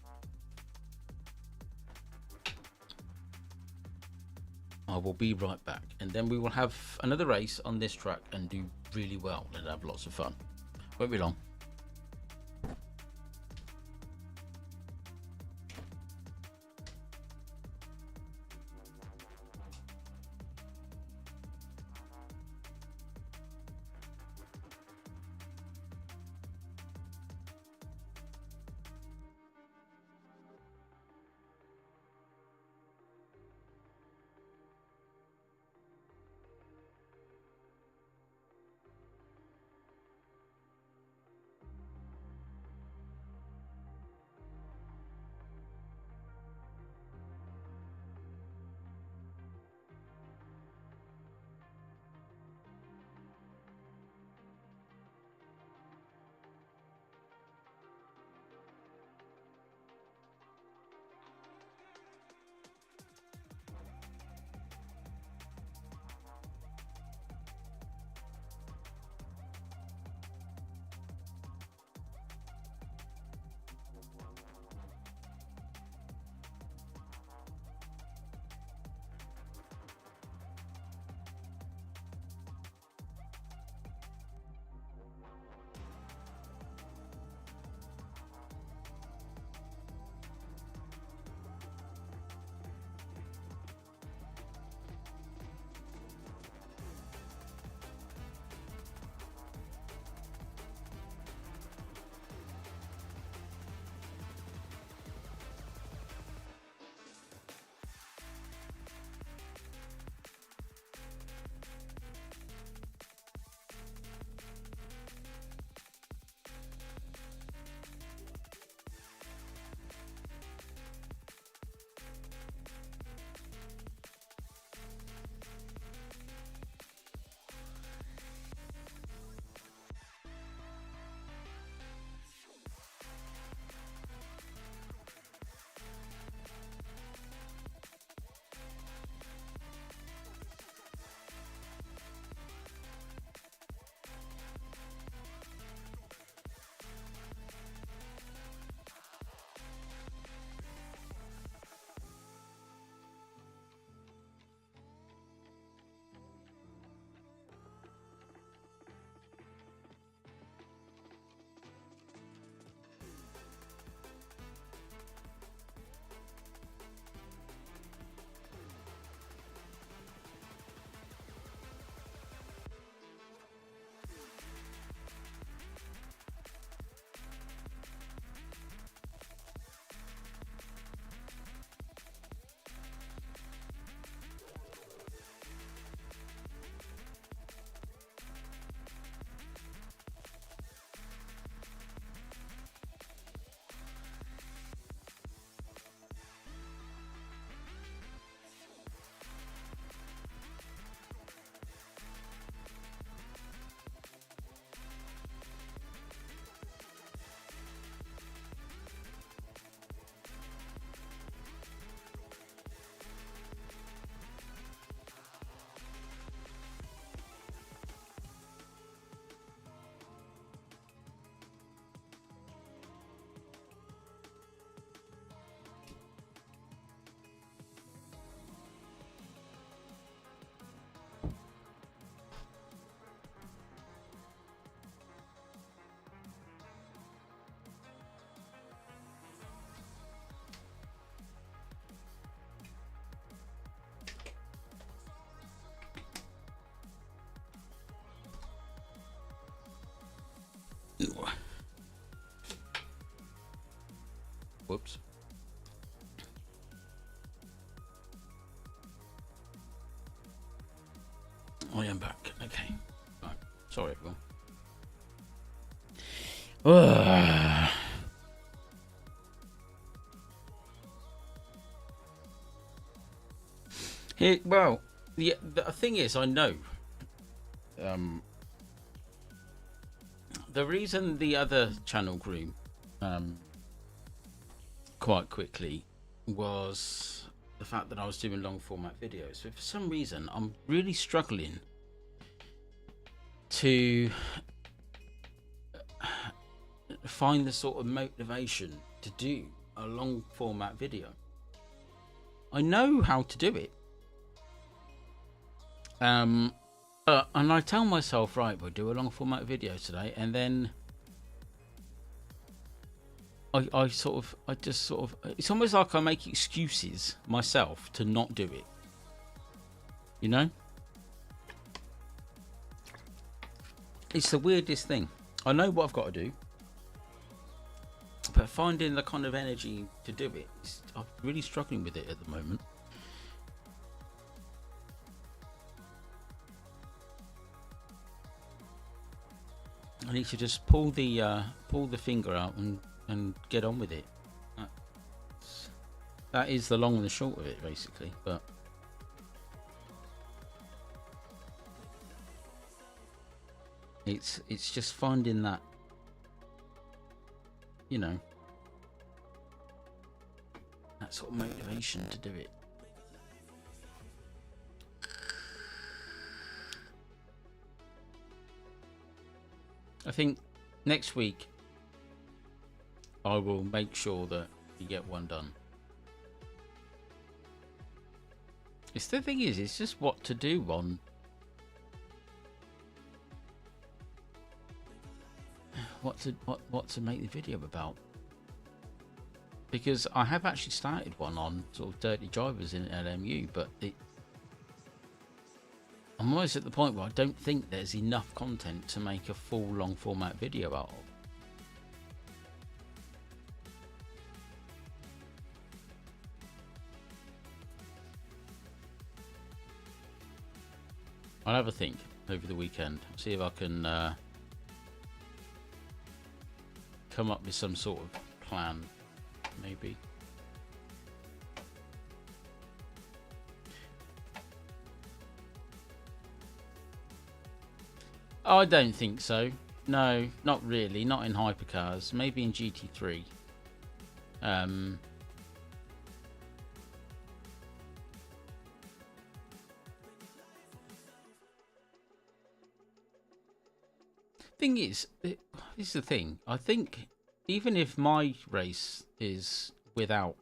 I will be right back, and then we will have another race on this track and do really well and have lots of fun. Won't be long. Whoops. I am back. Okay. Right. Sorry, everyone. Well, the thing is, I know. The reason the other channel grew quite quickly was the fact that I was doing long format videos. But for some reason, I'm really struggling to find the sort of motivation to do a long format video. I know how to do it. And I tell myself, right, we'll do a long format video today, and then I just sort of, it's almost like I make excuses myself to not do it. You know? It's the weirdest thing. I know what I've got to do, but finding the kind of energy to do it, I'm really struggling with it at the moment. I need to just pull the finger out and get on with it. That is the long and the short of it, basically. But it's just finding that, you know, that sort of motivation to do it. I think next week I will make sure that you get one done. It's the thing is, it's just what to do on what to make the video about. Because I have actually started one on sort of dirty drivers in LMU, but I'm almost at the point where I don't think there's enough content to make a full long format video out of. I'll have a think over the weekend, see if I can come up with some sort of plan, maybe. I don't think so. No, not really. Not in Hypercars. Maybe in GT3. Thing is, this is the thing. I think even if my race is without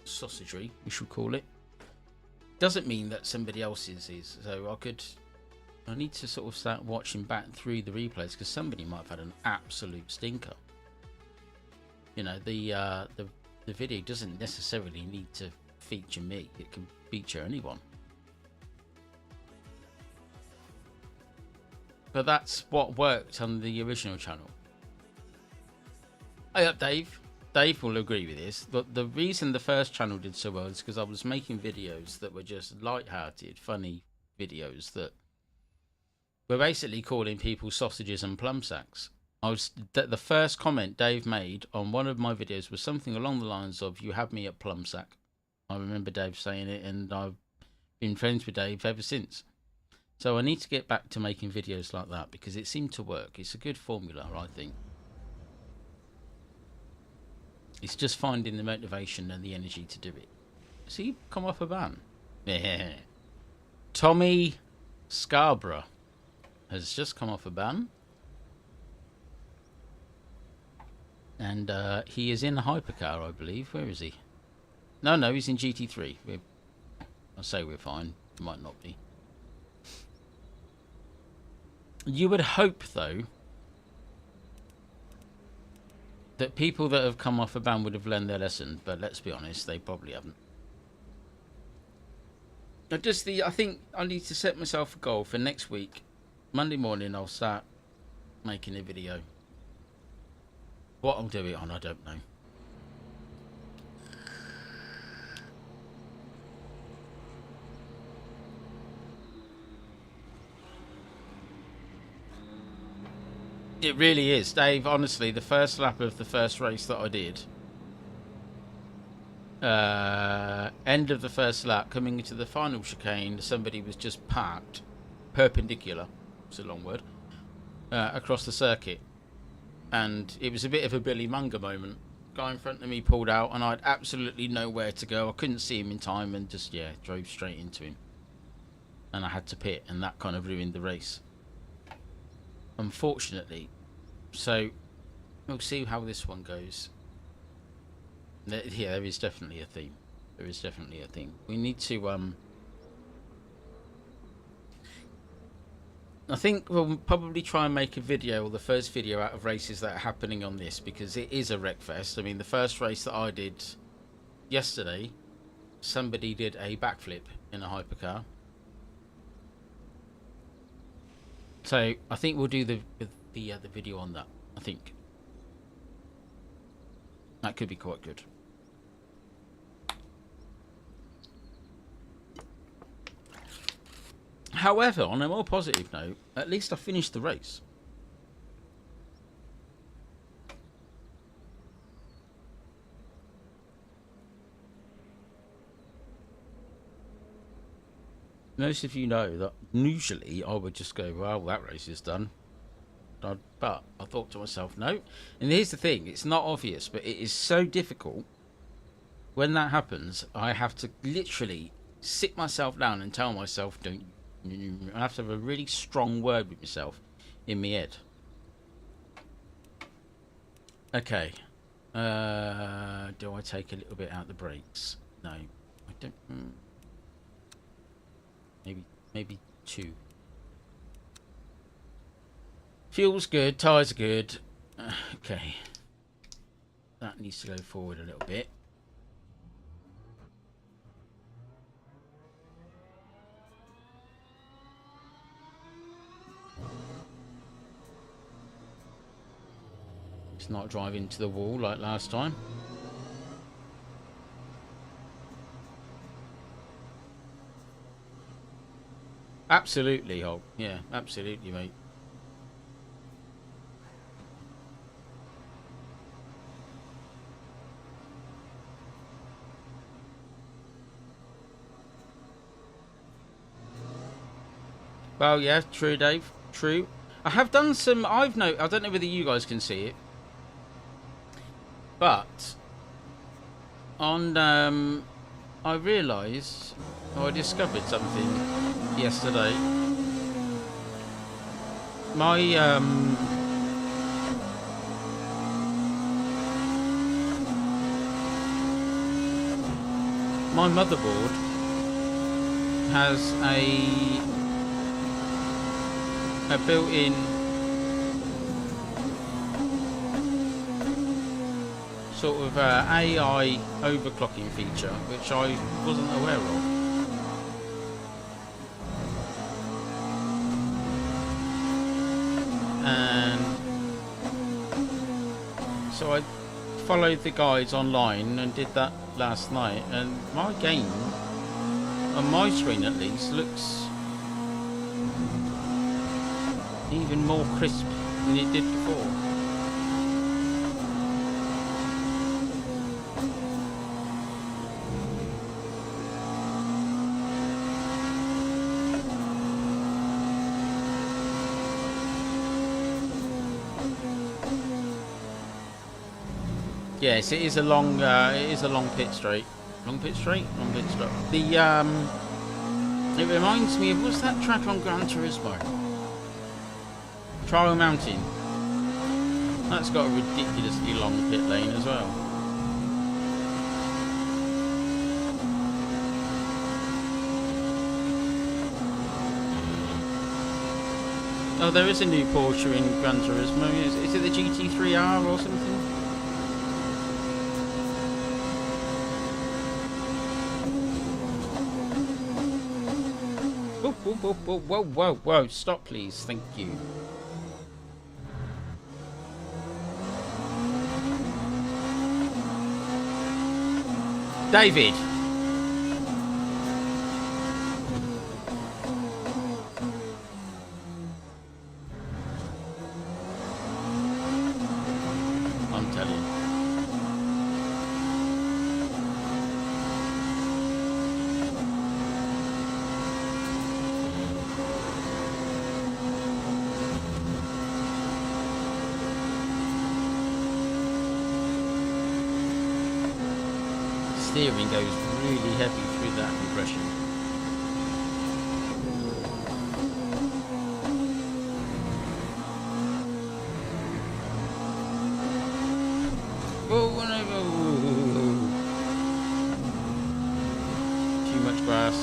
sausagery, we should call it, doesn't mean that somebody else's is. So I need to sort of start watching back through the replays, because somebody might have had an absolute stinker. You know, the video doesn't necessarily need to feature me. It can feature anyone. But that's what worked on the original channel. Hey up, Dave. Dave will agree with this. But the reason the first channel did so well is because I was making videos that were just light-hearted, funny videos that were basically calling people sausages and plum sacks. The first comment Dave made on one of my videos was something along the lines of, "You have me at plum sack." I remember Dave saying it, and I've been friends with Dave ever since. So I need to get back to making videos like that, because it seemed to work. It's a good formula, I think. It's just finding the motivation and the energy to do it. See, come off a ban. Yeah. Tommy Scarborough has just come off a ban. And he is in a hypercar, I believe. Where is he? No, he's in GT3. I say we're fine. Might not be. You would hope, though, that people that have come off a ban would have learned their lesson, but let's be honest, they probably haven't. I think I need to set myself a goal for next week. Monday morning I'll start making a video. What I'll do it on, I don't know. It really is, Dave. Honestly, the first lap of the first race that I did, end of the first lap, coming into the final chicane, somebody was just parked perpendicular, it's a long word, across the circuit, and it was a bit of a Billy Munger moment. Guy in front of me pulled out, and I had absolutely nowhere to go. I couldn't see him in time, and just drove straight into him, and I had to pit, and that kind of ruined the race, unfortunately. So we'll see how this one goes. Yeah, there is definitely a theme. There is definitely a theme. We need to I think we'll probably try and make a video, or the first video, out of races that are happening on this, because it is a wreckfest. I mean, the first race that I did yesterday, somebody did a backflip in a hypercar. So I think we'll do the video on that. I think that could be quite good. However, on a more positive note, at least I finished the race. Most of you know that usually I would just go, well, that race is done. But I thought to myself, no. And here's the thing, it's not obvious, but it is so difficult. When that happens, I have to literally sit myself down and tell myself, don't. I have to have a really strong word with myself in my head. Okay. Do I take a little bit out the brakes? No, I don't. Maybe 2. Fuel's good, tyres are good. Okay. That needs to go forward a little bit. It's not driving into the wall like last time. Absolutely, Hulk. Yeah, absolutely, mate. Well, yeah, true, Dave. True. I have done some. I don't know whether you guys can see it, but on I realised, or I discovered something yesterday. My my motherboard has a built-in sort of AI overclocking feature, which I wasn't aware of. And so I followed the guides online and did that last night, and my game, on my screen at least, looks even more crisp than it did before. Yes, it is a long pit straight. Long pit straight? Long pit stop. It reminds me of, what's that track on Gran Turismo? Trial Mountain. That's got a ridiculously long pit lane as well. Oh, there is a new Porsche in Gran Turismo. Is it the GT3R or something? Oh, whoa, whoa, whoa, whoa, whoa, whoa. Stop, please. Thank you. David. I'm telling you. Steering goes really heavy through that compression. Whoa, no, too much grass.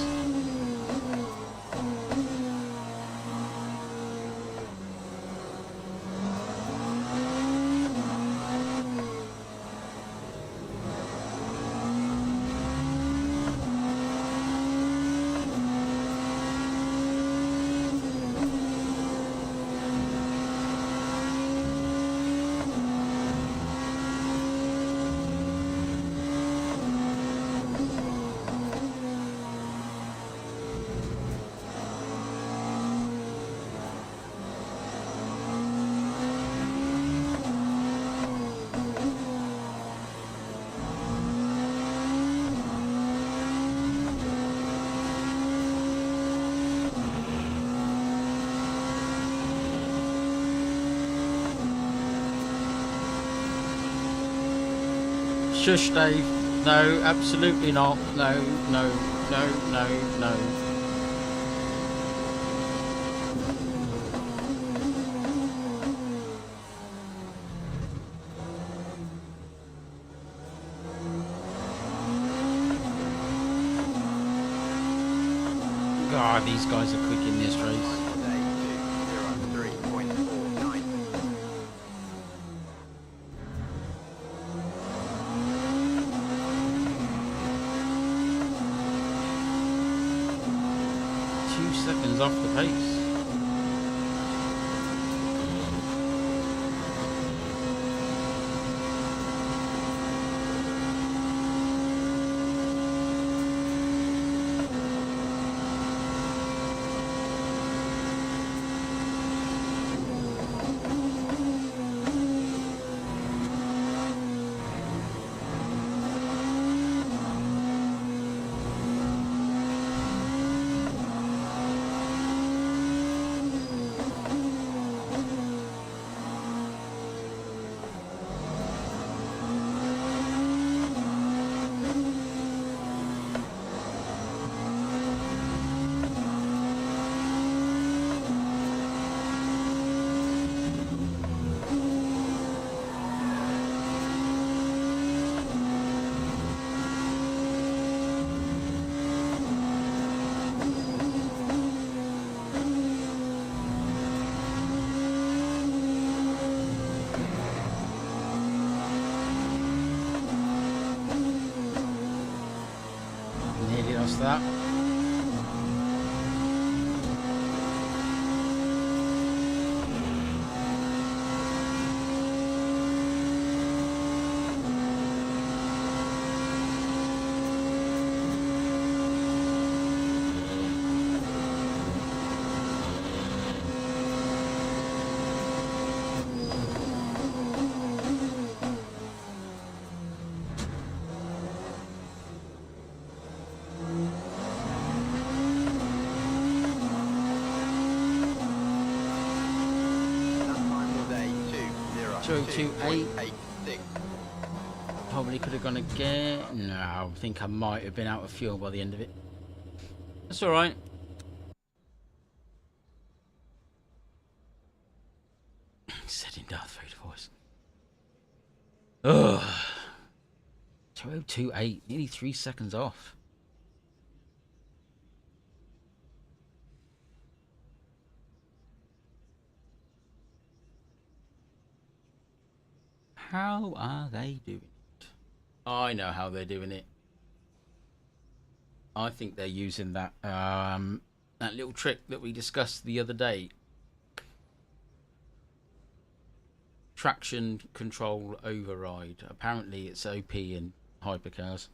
Shush, Dave. No, absolutely not. No, no, no, no, no. God, these guys are quick in this race. Seconds off the pace. That. To 8. Probably could have gone again. No, I think I might have been out of fuel by the end of it. That's all right. Said in Darth Vader voice. Ugh. 2028, nearly 3 seconds off. How are they doing it? I know how they're doing it. I think they're using that That little trick that we discussed the other day. Traction control override. Apparently it's OP in hypercars.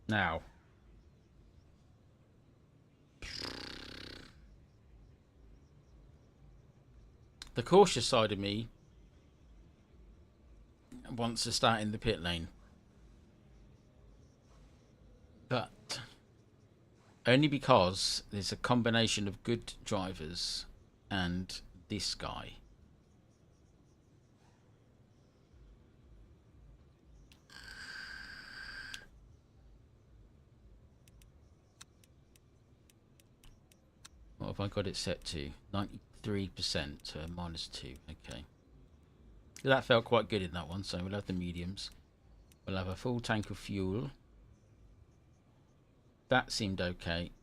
Now, the cautious side of me wants to start in the pit lane, but only because there's a combination of good drivers and this guy. What have I got it set to? 93%, so -2. Okay. That felt quite good in that one, so we'll have the mediums. We'll have a full tank of fuel. That seemed okay.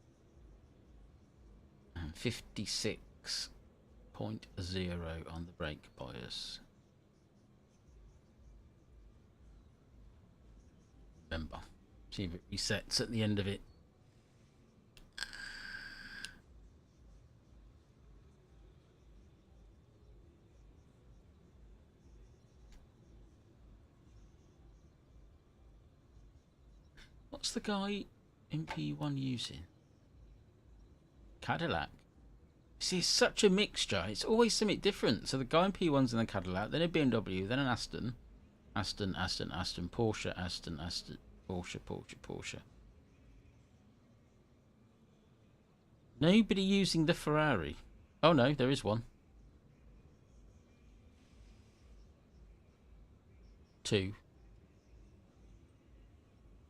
And 56.0 on the brake bias. Remember, see if it resets at the end of it. What's the guy in P1 using? Cadillac. See, it's such a mixture. It's always something different. So the guy in P1's in the Cadillac, then a BMW, then an Aston. Aston, Porsche, Aston, Porsche. Nobody using the Ferrari. Oh no, there is one. 2.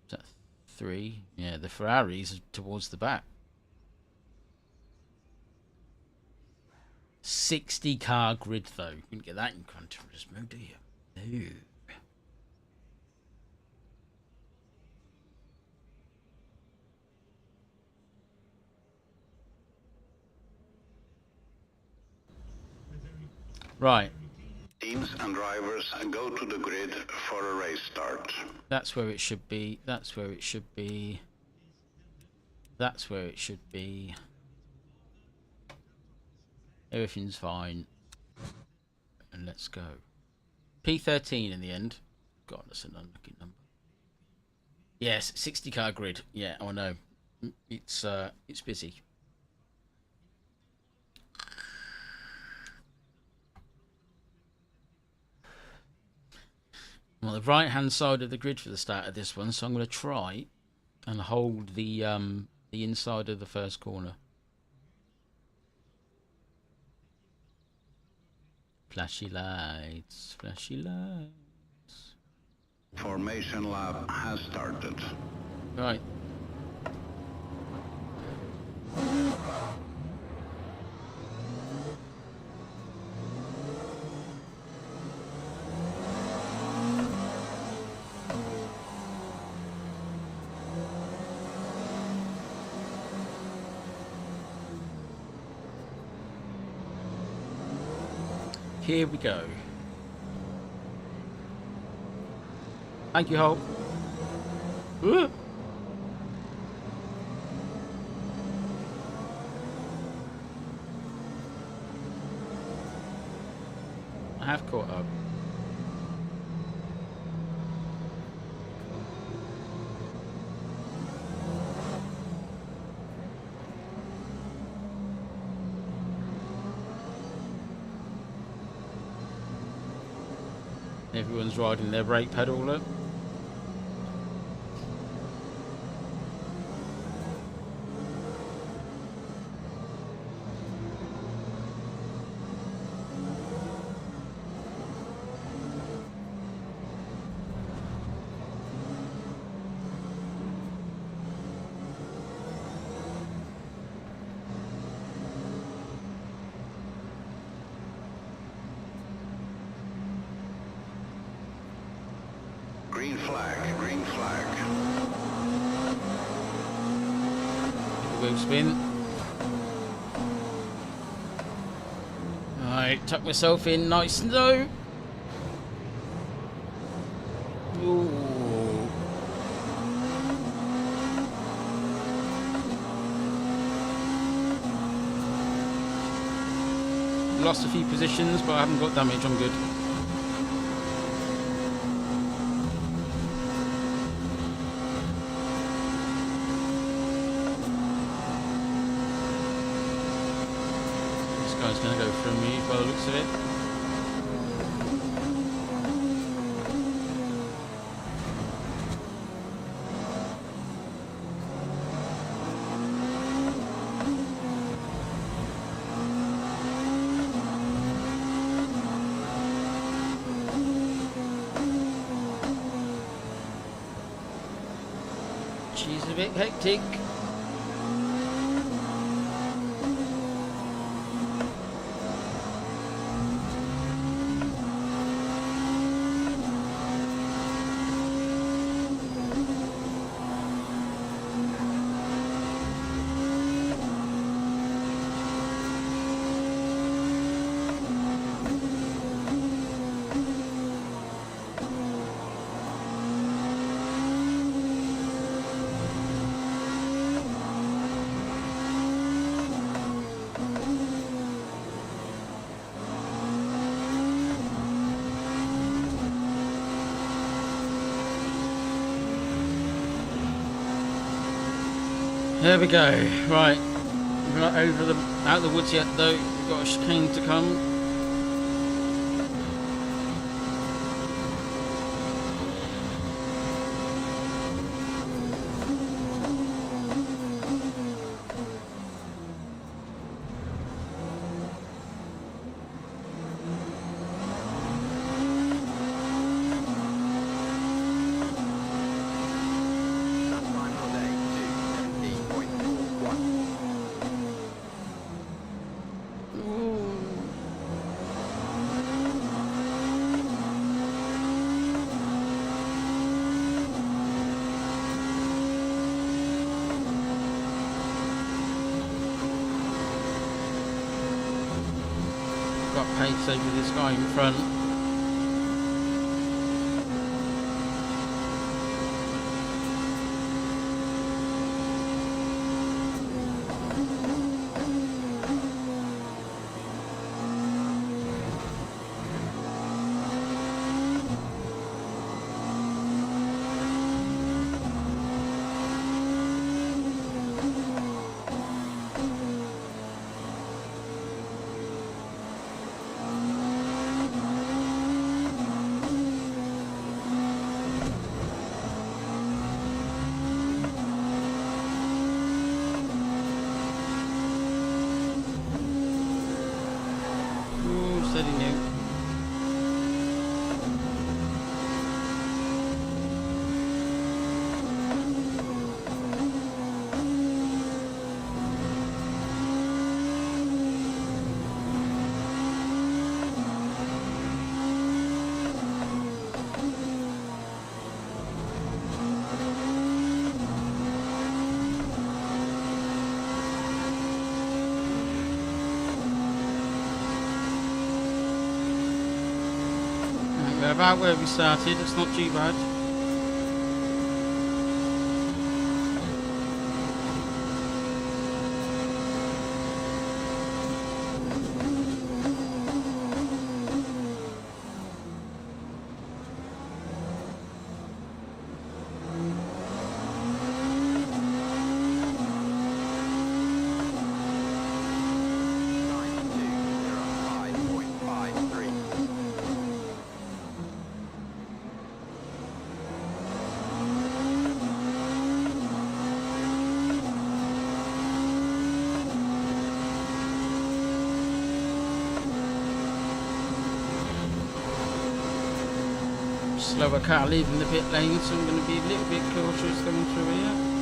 Is that 3? Yeah, the Ferraris towards the back. 60 car grid though. You couldn't get that in Gran Turismo, do you? No. Right. Teams and drivers go to the grid for a race start. That's where it should be. That's where it should be. That's where it should be. Everything's fine. And let's go. P13 in the end. God, that's an unlucky number. Yes, 60 car grid. Yeah, I know. It's busy. Well, the right hand side of the grid for the start of this one, so I'm going to try and hold the inside of the first corner. Flashy lights, flashy lights. Formation lap has started. Right. Here we go. Thank you, Hope. Ooh. I have caught up. Everyone's riding their brake pedal, look. Green flag, green flag. Wheel spin. Alright, tuck myself in nice and low. Ooh. Lost a few positions, but I haven't got damage, I'm good. This guy's going to go through me by the looks of it. She's a bit hectic. There we go. Right, we're not out of the woods yet though. We've got a chicane to come. Got pace over this guy in front. Steady now. We're about where we started, it's not too bad. Slower car leaving the pit lane, so I'm going to be a little bit cautious going through here.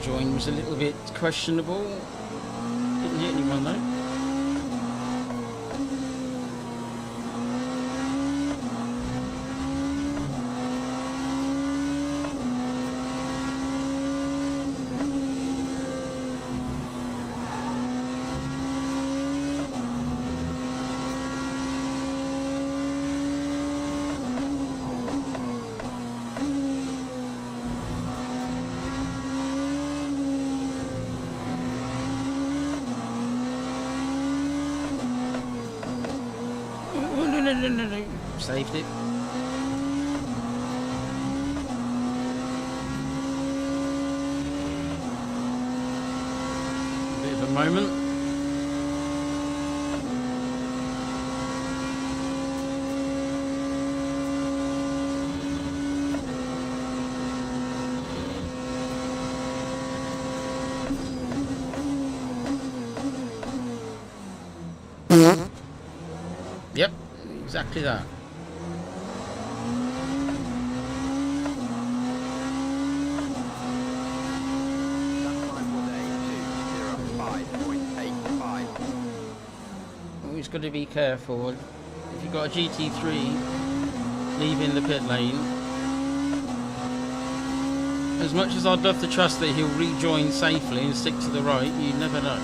rejoin was a little bit questionable. Didn't hit anyone though. No. Saved it. Bit of a moment. Yep, exactly that. Always got to be careful. If you've got a GT3 leaving the pit lane, as much as I'd love to trust that he'll rejoin safely and stick to the right, you never know.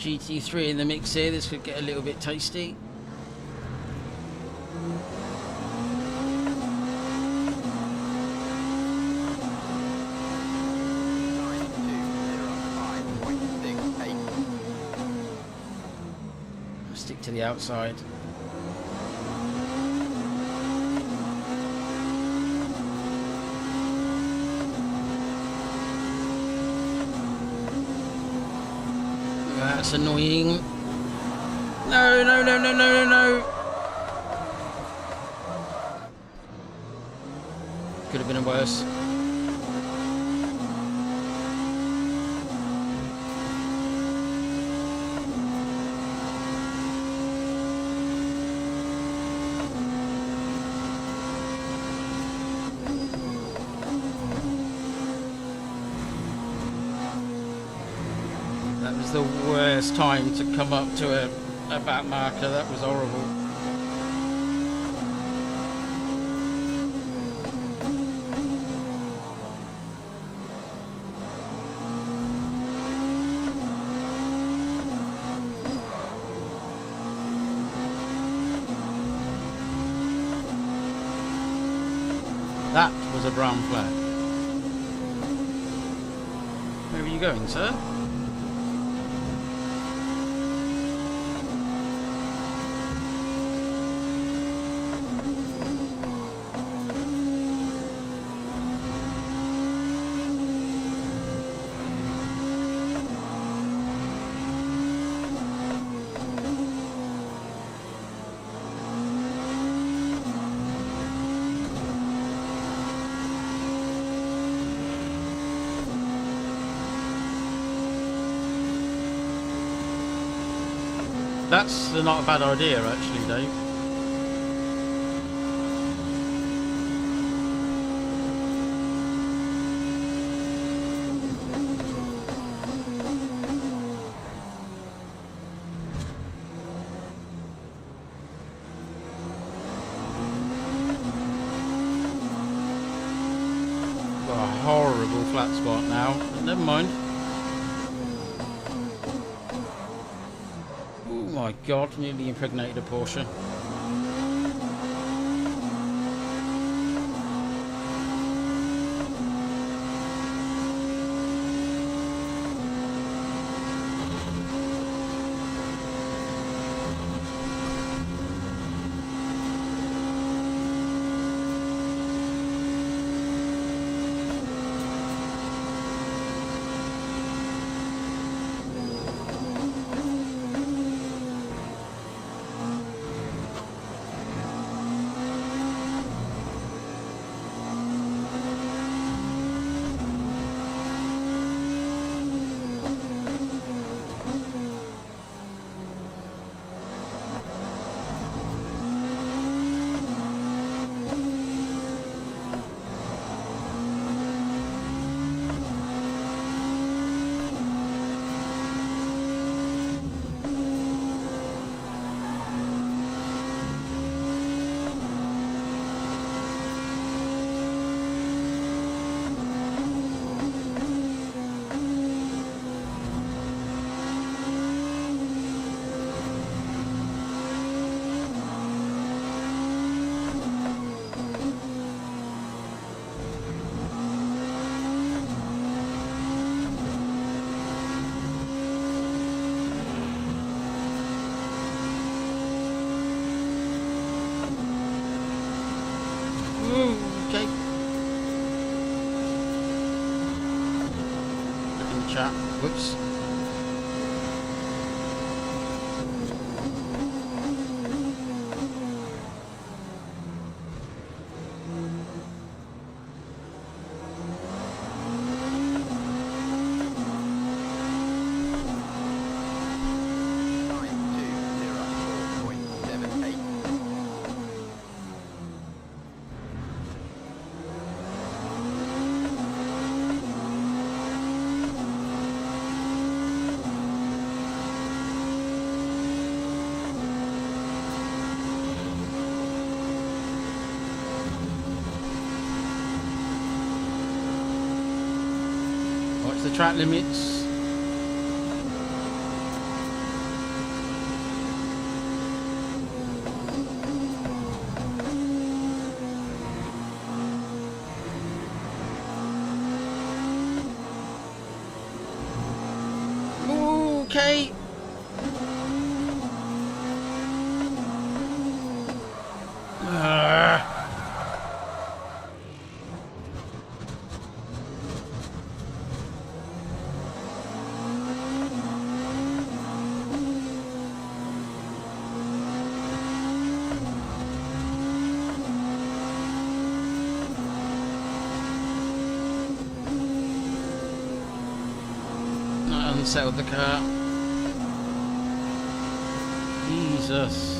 GT3 in the mix here, this could get a little bit tasty. Stick to the outside. That's annoying. No. Could have been worse. That was the worst time to come up to a back marker. That was horrible. That was a brown flag. Where are you going, sir? that's not a bad idea, actually, Dave. Got a horrible flat spot now, but never mind. Oh my god, nearly impregnated a Porsche. Okay. Look in the chat. Whoops. Watch the track limits. Okay. Unsettled the car. Jesus.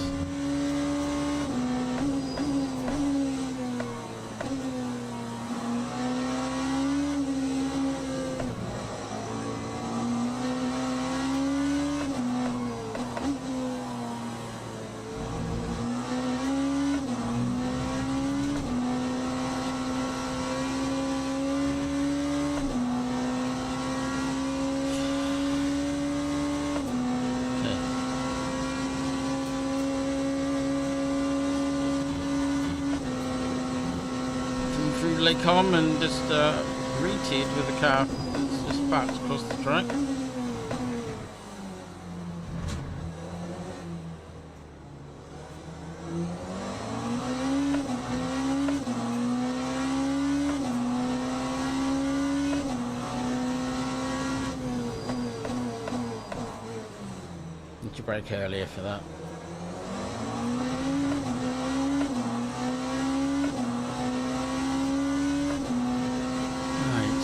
Through Lake Com and just greeted with a car that's just backed across the track. Need to brake earlier for that.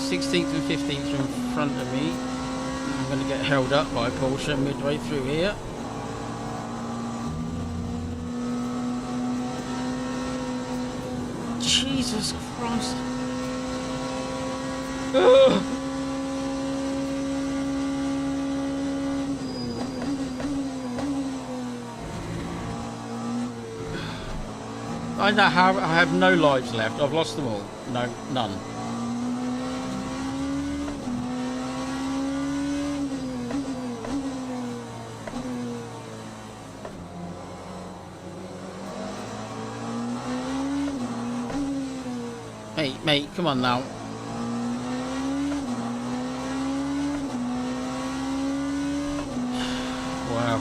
16th and 15th are in front of me. I'm going to get held up by Porsche midway through here. Jesus Christ. Ugh. I have no lives left. I've lost them all. No, none. Mate, come on now. Wow.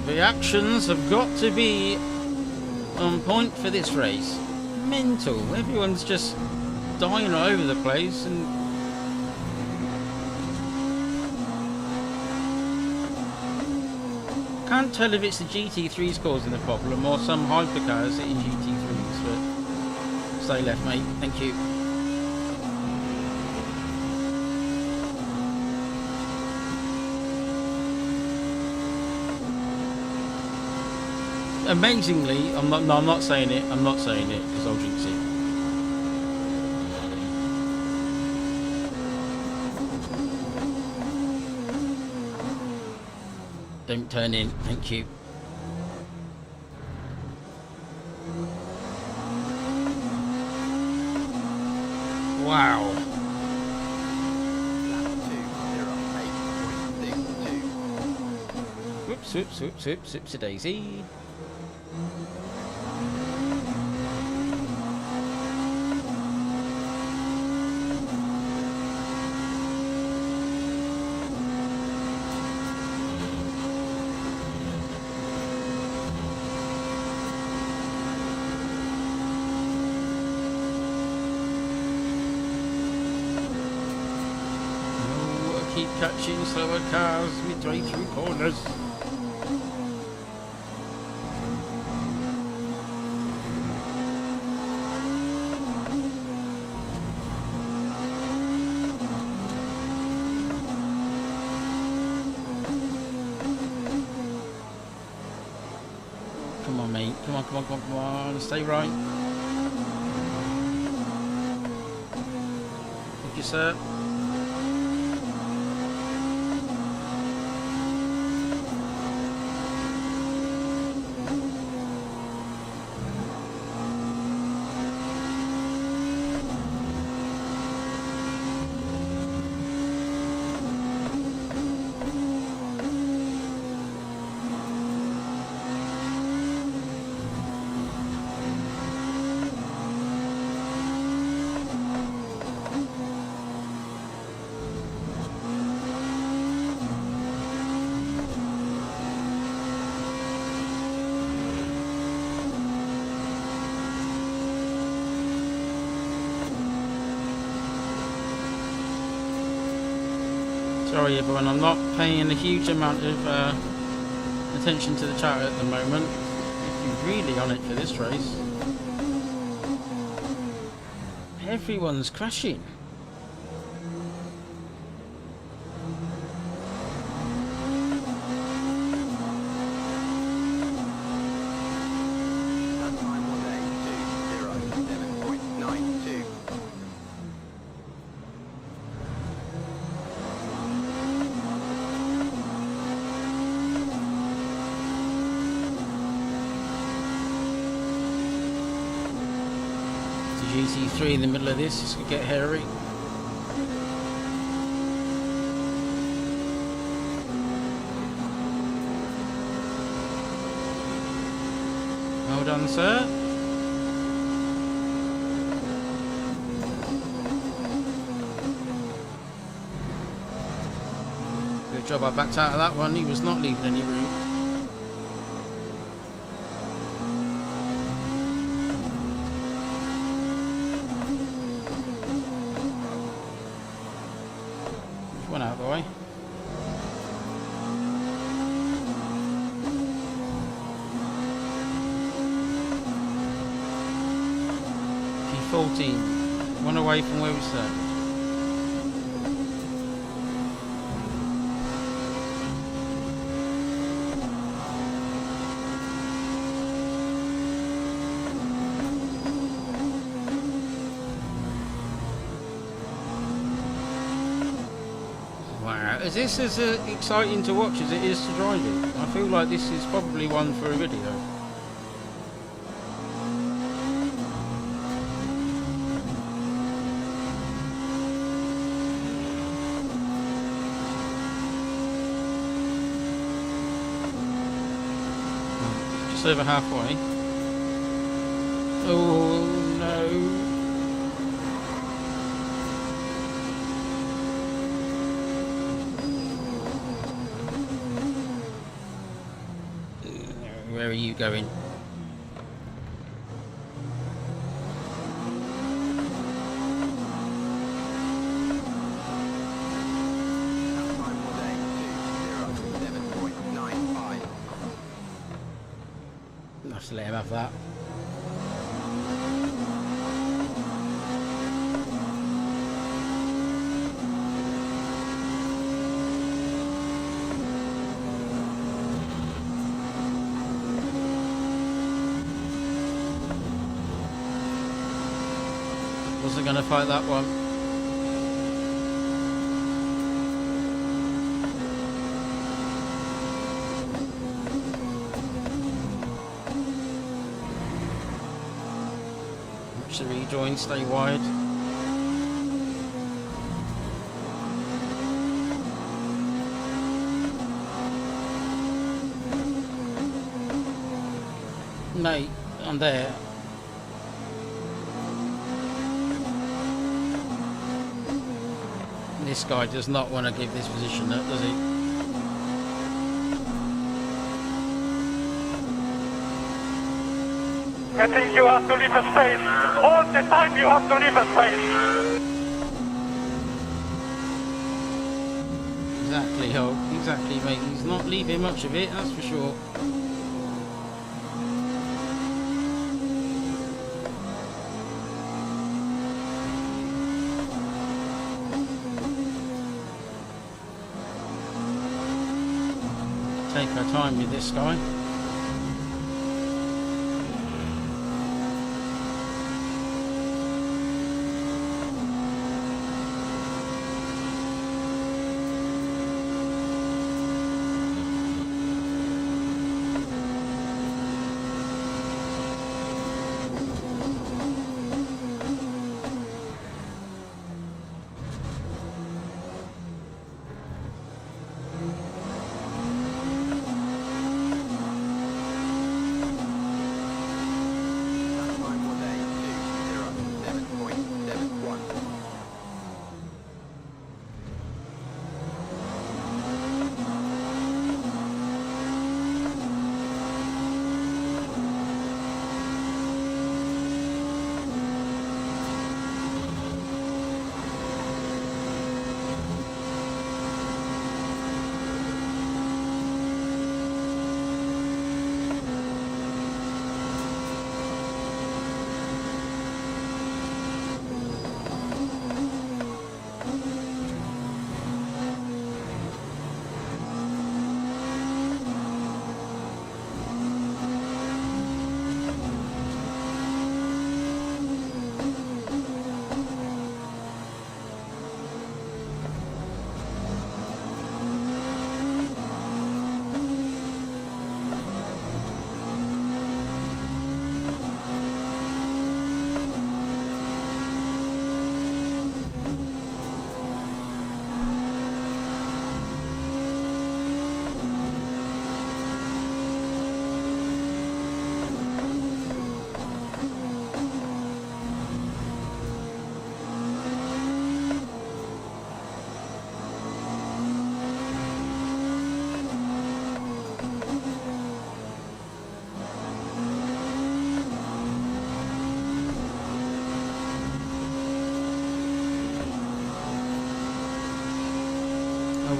The actions have got to be on point for this race. Mental. Everyone's just dying all over the place and can't tell if it's the GT3s causing the problem or some hypercars hitting GT3s, but stay left, mate. Thank you. Amazingly, I'm not saying it because I'll jinx it. Don't turn in, thank you. Wow. Whoops, whoops, a daisy. Keep catching slower cars midway through corners. Come on, mate. Come on. Stay right. Thank you, sir. Sorry everyone, I'm not paying a huge amount of attention to the chat at the moment. If you're really on it for this race. Everyone's crashing. GT3 in the middle of this, this could get hairy. Well done, sir. Good job, I backed out of that one. He was not leaving any room. One out of the way. P14, one away from where we started. Wow, is this as exciting to watch as it is to drive it? I feel like this is probably one for a video. Just over halfway. Oh no. Where are you going? Let's let him have that. Wasn't going to fight that one. Watch the rejoin, stay wide. Mate, I'm there. This guy does not want to give this position up, does he? I think you have to leave a space. All the time you have to leave a space. Exactly, Hulk. Exactly, mate. He's not leaving much of it, that's for sure. Take our time with this guy.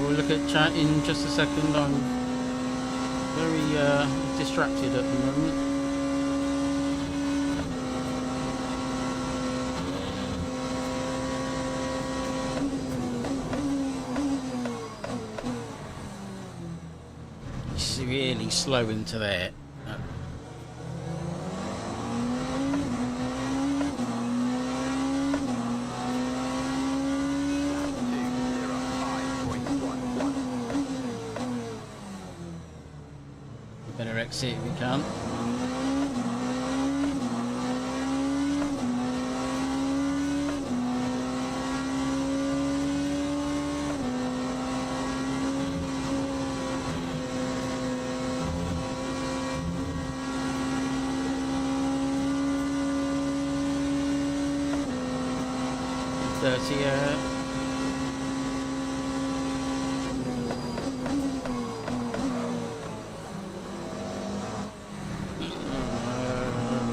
We'll look at chat in just a second. I'm very distracted at the moment. It's really slow into there. exit if we can.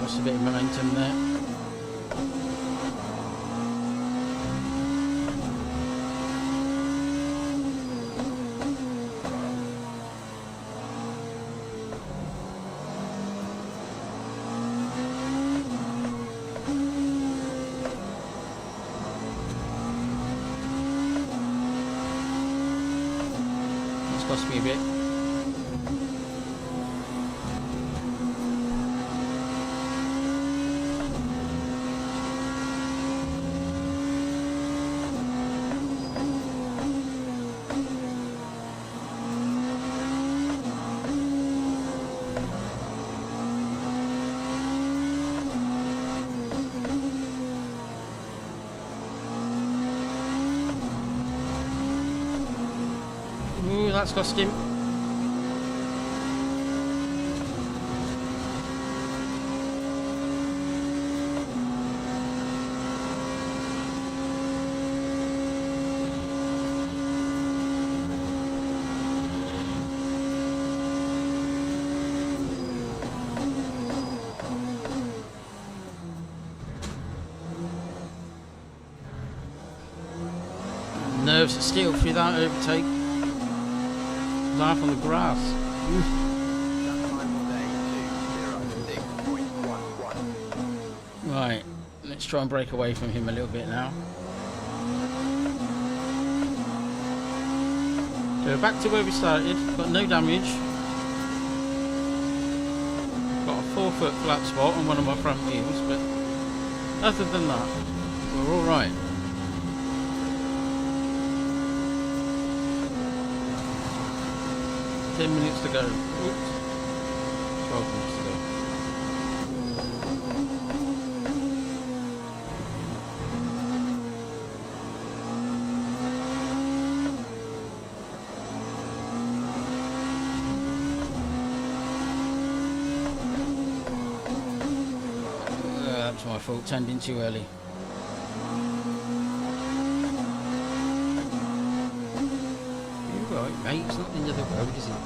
Lost a bit of momentum there. Cost me a bit. Ooh, that's cost him. Nerves of steel through that overtake. Life on the grass. Right, let's try and break away from him a little bit now. So we're back to where we started. Got no damage. Got a 4-foot flat spot on one of my front wheels, but other than that, we're all right. Minutes to go. Oops. 12 minutes to go. That's my fault, turned in too early. You're right, mate, it's not the end of the road, is it?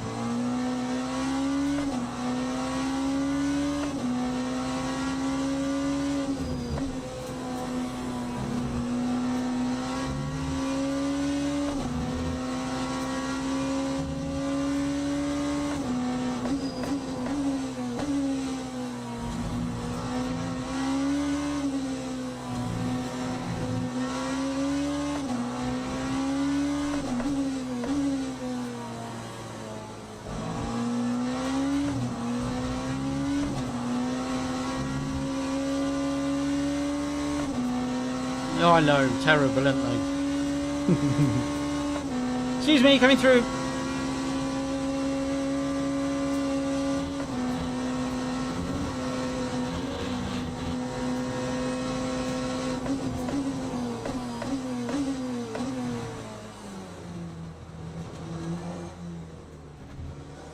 Oh, I know, terrible, aren't they? Excuse me, coming through.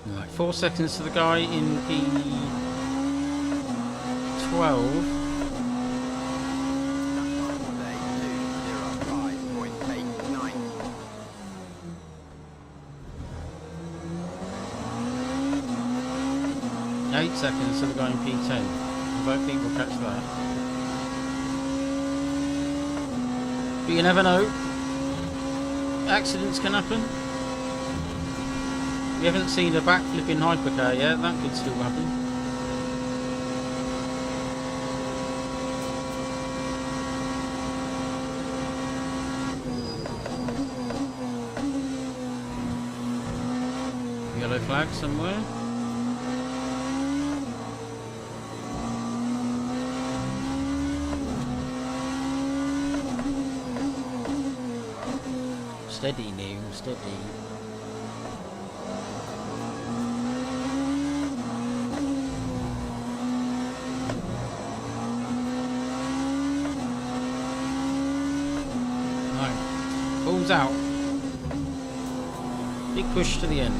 Right, 4 seconds to the guy in P12. 8 seconds to the guy in P10. I don't think we'll catch that. But you never know. Accidents can happen. We haven't seen a backflipping hypercar yet. That could still happen. Yellow flag somewhere. Steady, Neil, steady. comes out. Big push to the end.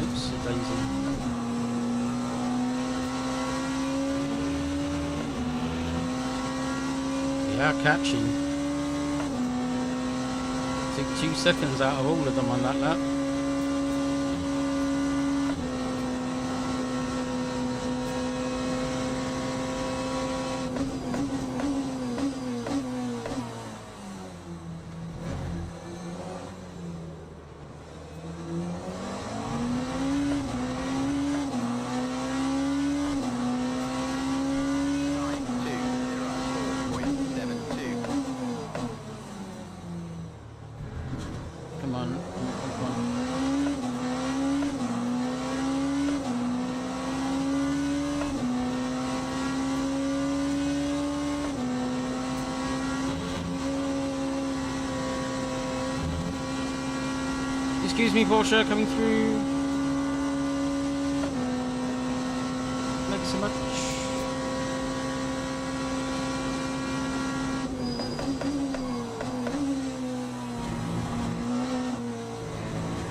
Oops, a daisy. Yeah, catching. Took 2 seconds out of all of them on that lap. Come on, come on. Excuse me, Porsche, coming through. Thanks so much.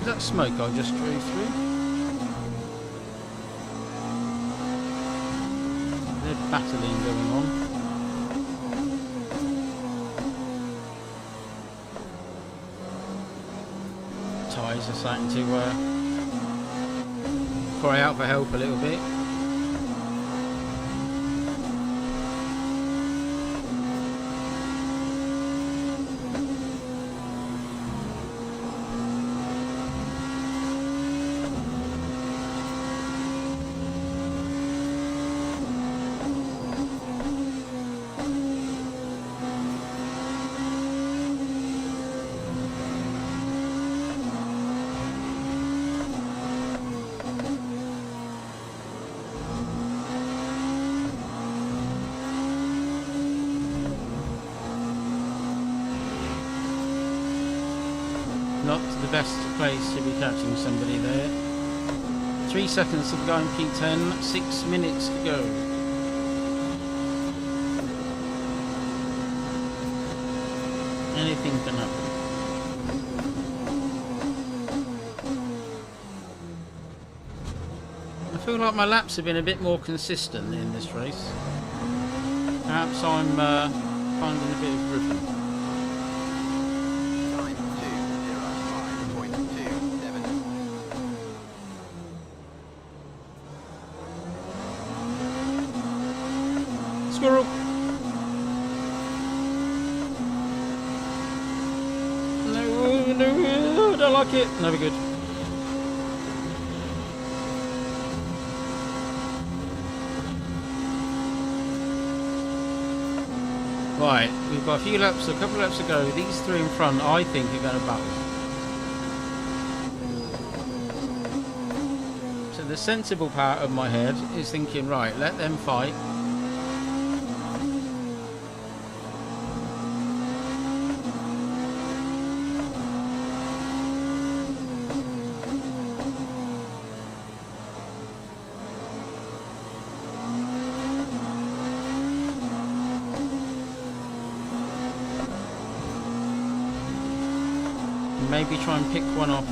Is that smoke I just drove through? There's battling going on. Tyres are starting to cry out for help a little bit. Not the best place to be catching somebody there. 3 seconds to go in P10, 6 minutes to go. Anything can happen. I feel like my laps have been a bit more consistent in this race. Perhaps I'm finding a bit of rhythm. Squirrel! No, no, I don't like it. No, we're good. Right, we've got a few laps, a couple of laps to go. These three in front, I think, are going to battle. So the sensible part of my head is thinking, right, let them fight. Maybe try and pick one off.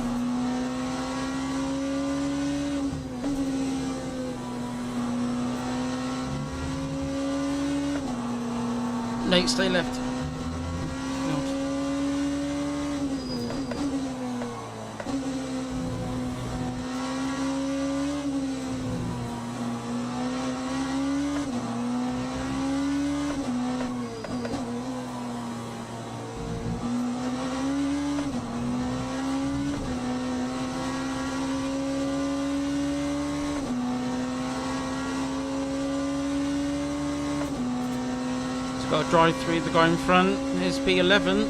Nate, stay left. Got to drive through the guy in front. There's P11.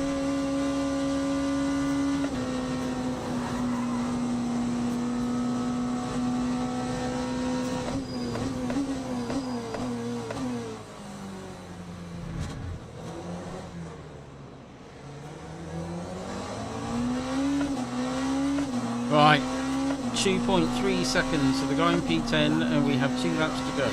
2.3 seconds to the guy in P10, and we have 2 laps to go.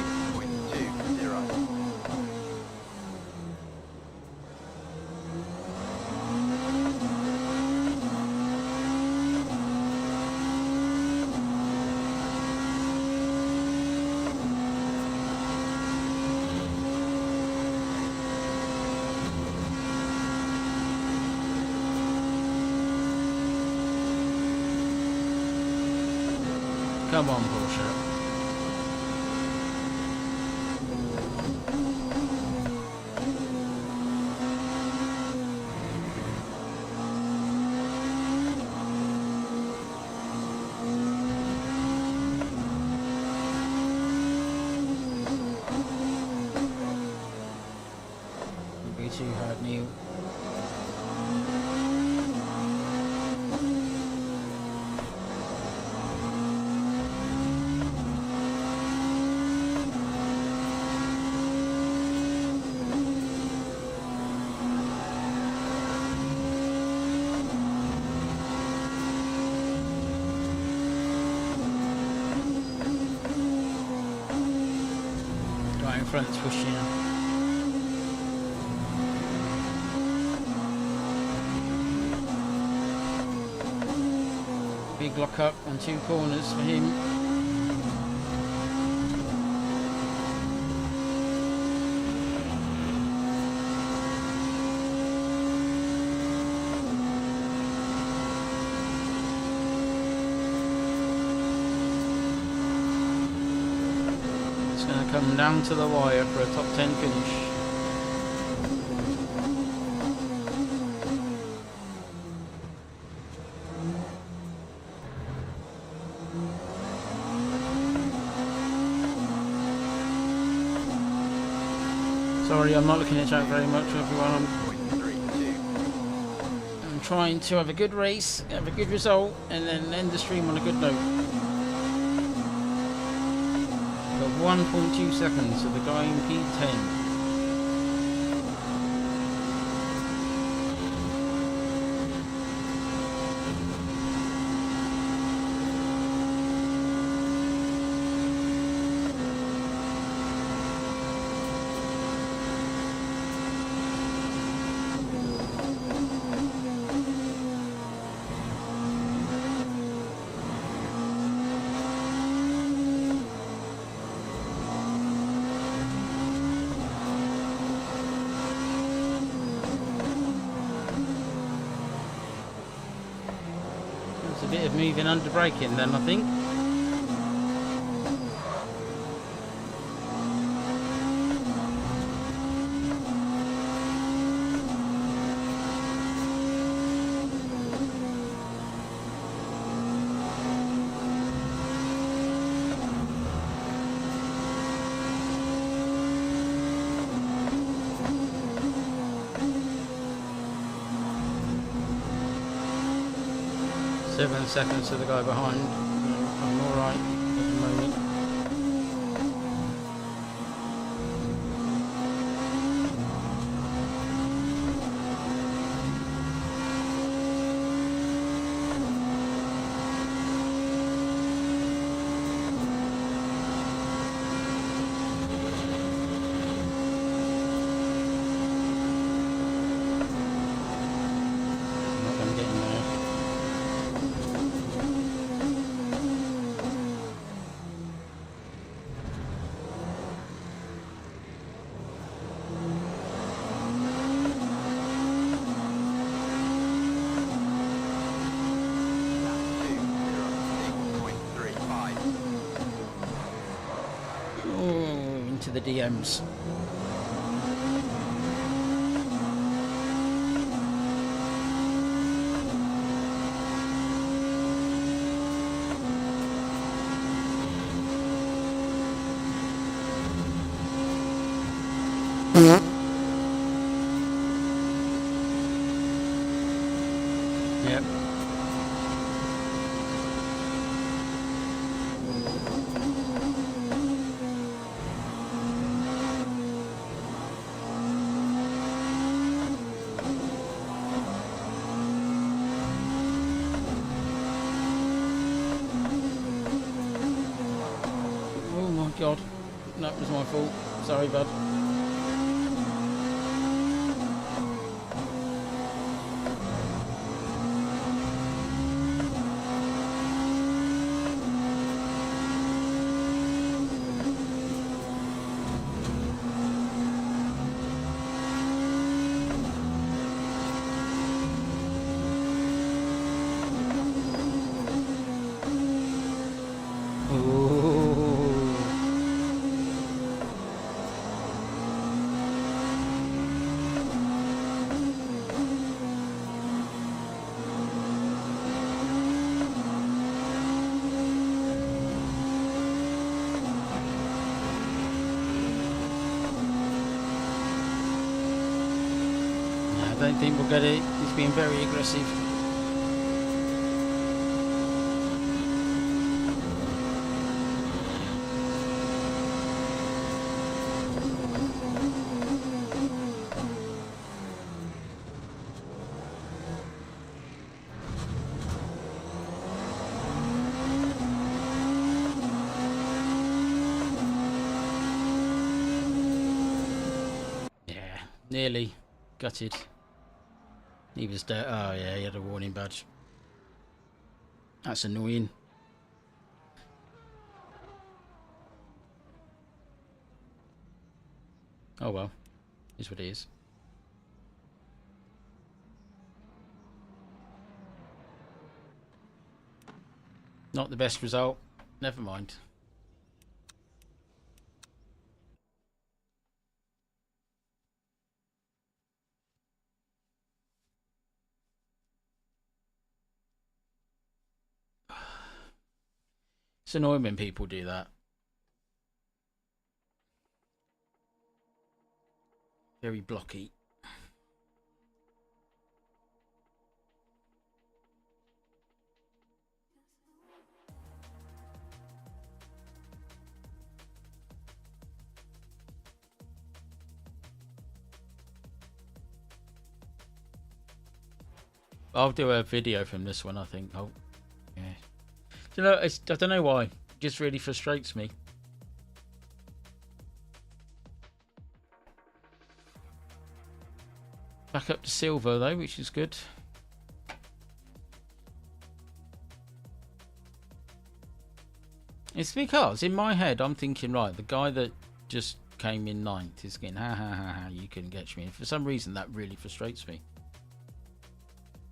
Come on, Porsche. Don't be too hard, Neil. Front's pushing. Big lock up on 2 corners for him. Come down to the wire for a top 10 finish. Sorry, I'm not looking at chat very much, everyone. I'm trying to have a good race, have a good result, and then end the stream on a good note. 1.2 seconds to the guy in P10. Bit of moving under braking then, I think. Seven seconds to the guy behind. I'm alright at the moment. Not going to get in there. Into the DMs. Yep. No, it was my fault. Sorry, bud. I don't think we'll get it. He's being very aggressive. Yeah, nearly gutted. He was dead. Oh yeah, he had a warning badge. That's annoying. Oh well, is what it is. Not the best result. Never mind. It's annoying when people do that. Very blocky. I'll do a video from this one, I think. Oh, yeah. You know, I don't know why. It just really frustrates me. Back up to silver though, which is good. It's because in my head I'm thinking, right, the guy that just came in 9th is getting ha, you couldn't get me. And for some reason that really frustrates me.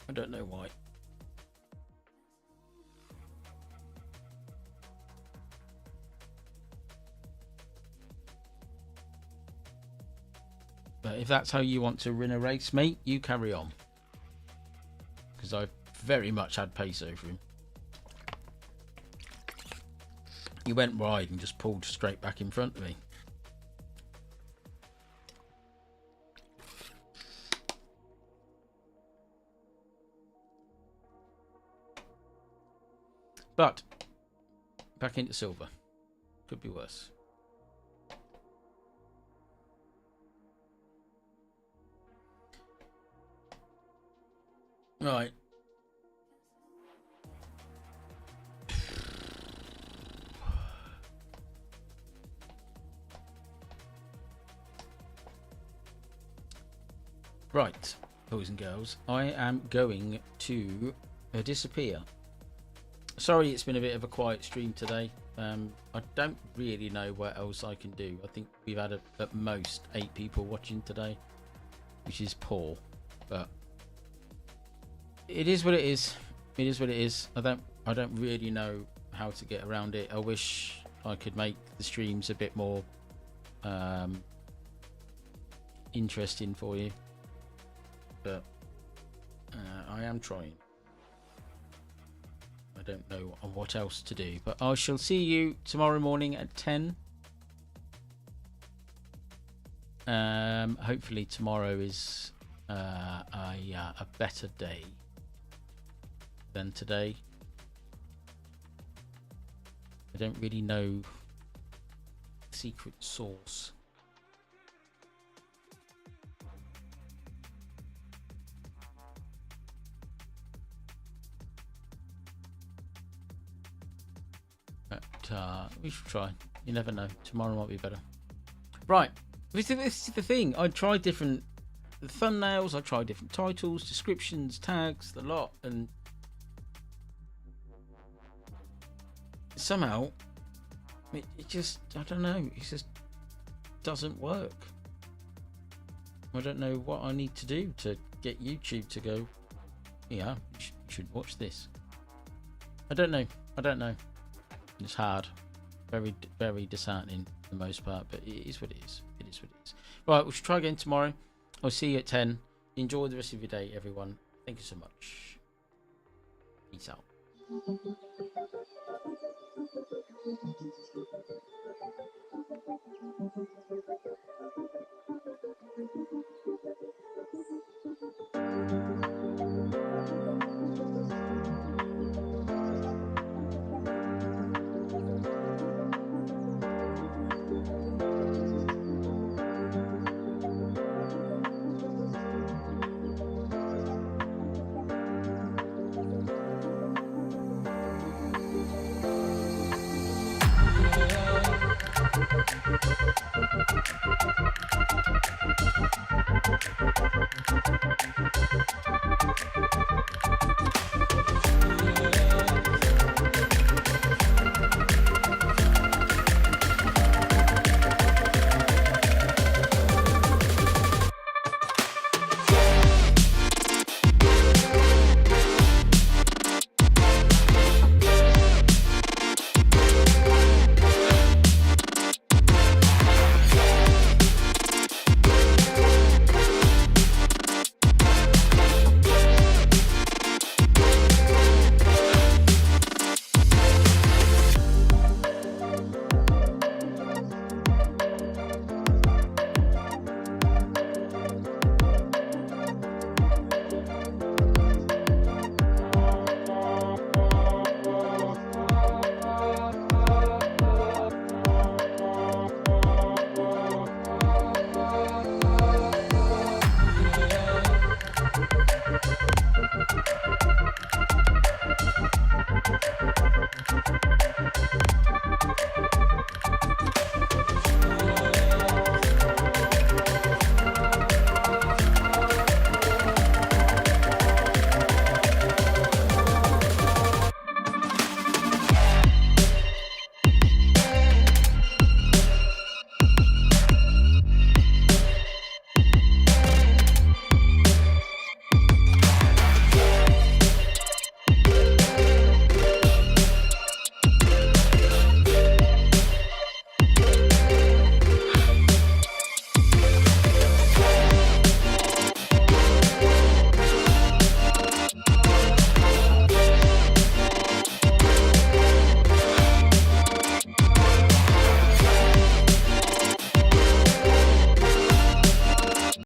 I don't know why. But if that's how you want to win a race, mate, you carry on. Because I very much had pace over him. He went wide and just pulled straight back in front of me. But back into silver. Could be worse. Right. Right, boys and girls, I am going to disappear. Sorry it's been a bit of a quiet stream today. I don't really know what else I can do. I think we've had at most 8 people watching today, which is poor, but it is what it is. It is what it is. I don't really know how to get around it. I wish I could make the streams a bit more interesting for you, but I am trying. I don't know what else to do, but I shall see you tomorrow morning at 10. Hopefully tomorrow is a better day than today. I don't really know the secret sauce. But we should try. You never know. Tomorrow might be better. Right. This is the thing. I tried different thumbnails. I tried different titles, descriptions, tags, the lot, and somehow it just, I don't know. It just doesn't work. I don't know what I need to do to get YouTube to go, yeah, you should watch this. I don't know. It's hard. Very, very disheartening for the most part, but it is what it is. It is what it is. Right, we should try again tomorrow. I'll see you at 10. Enjoy the rest of your day, everyone. Thank you so much. Peace out.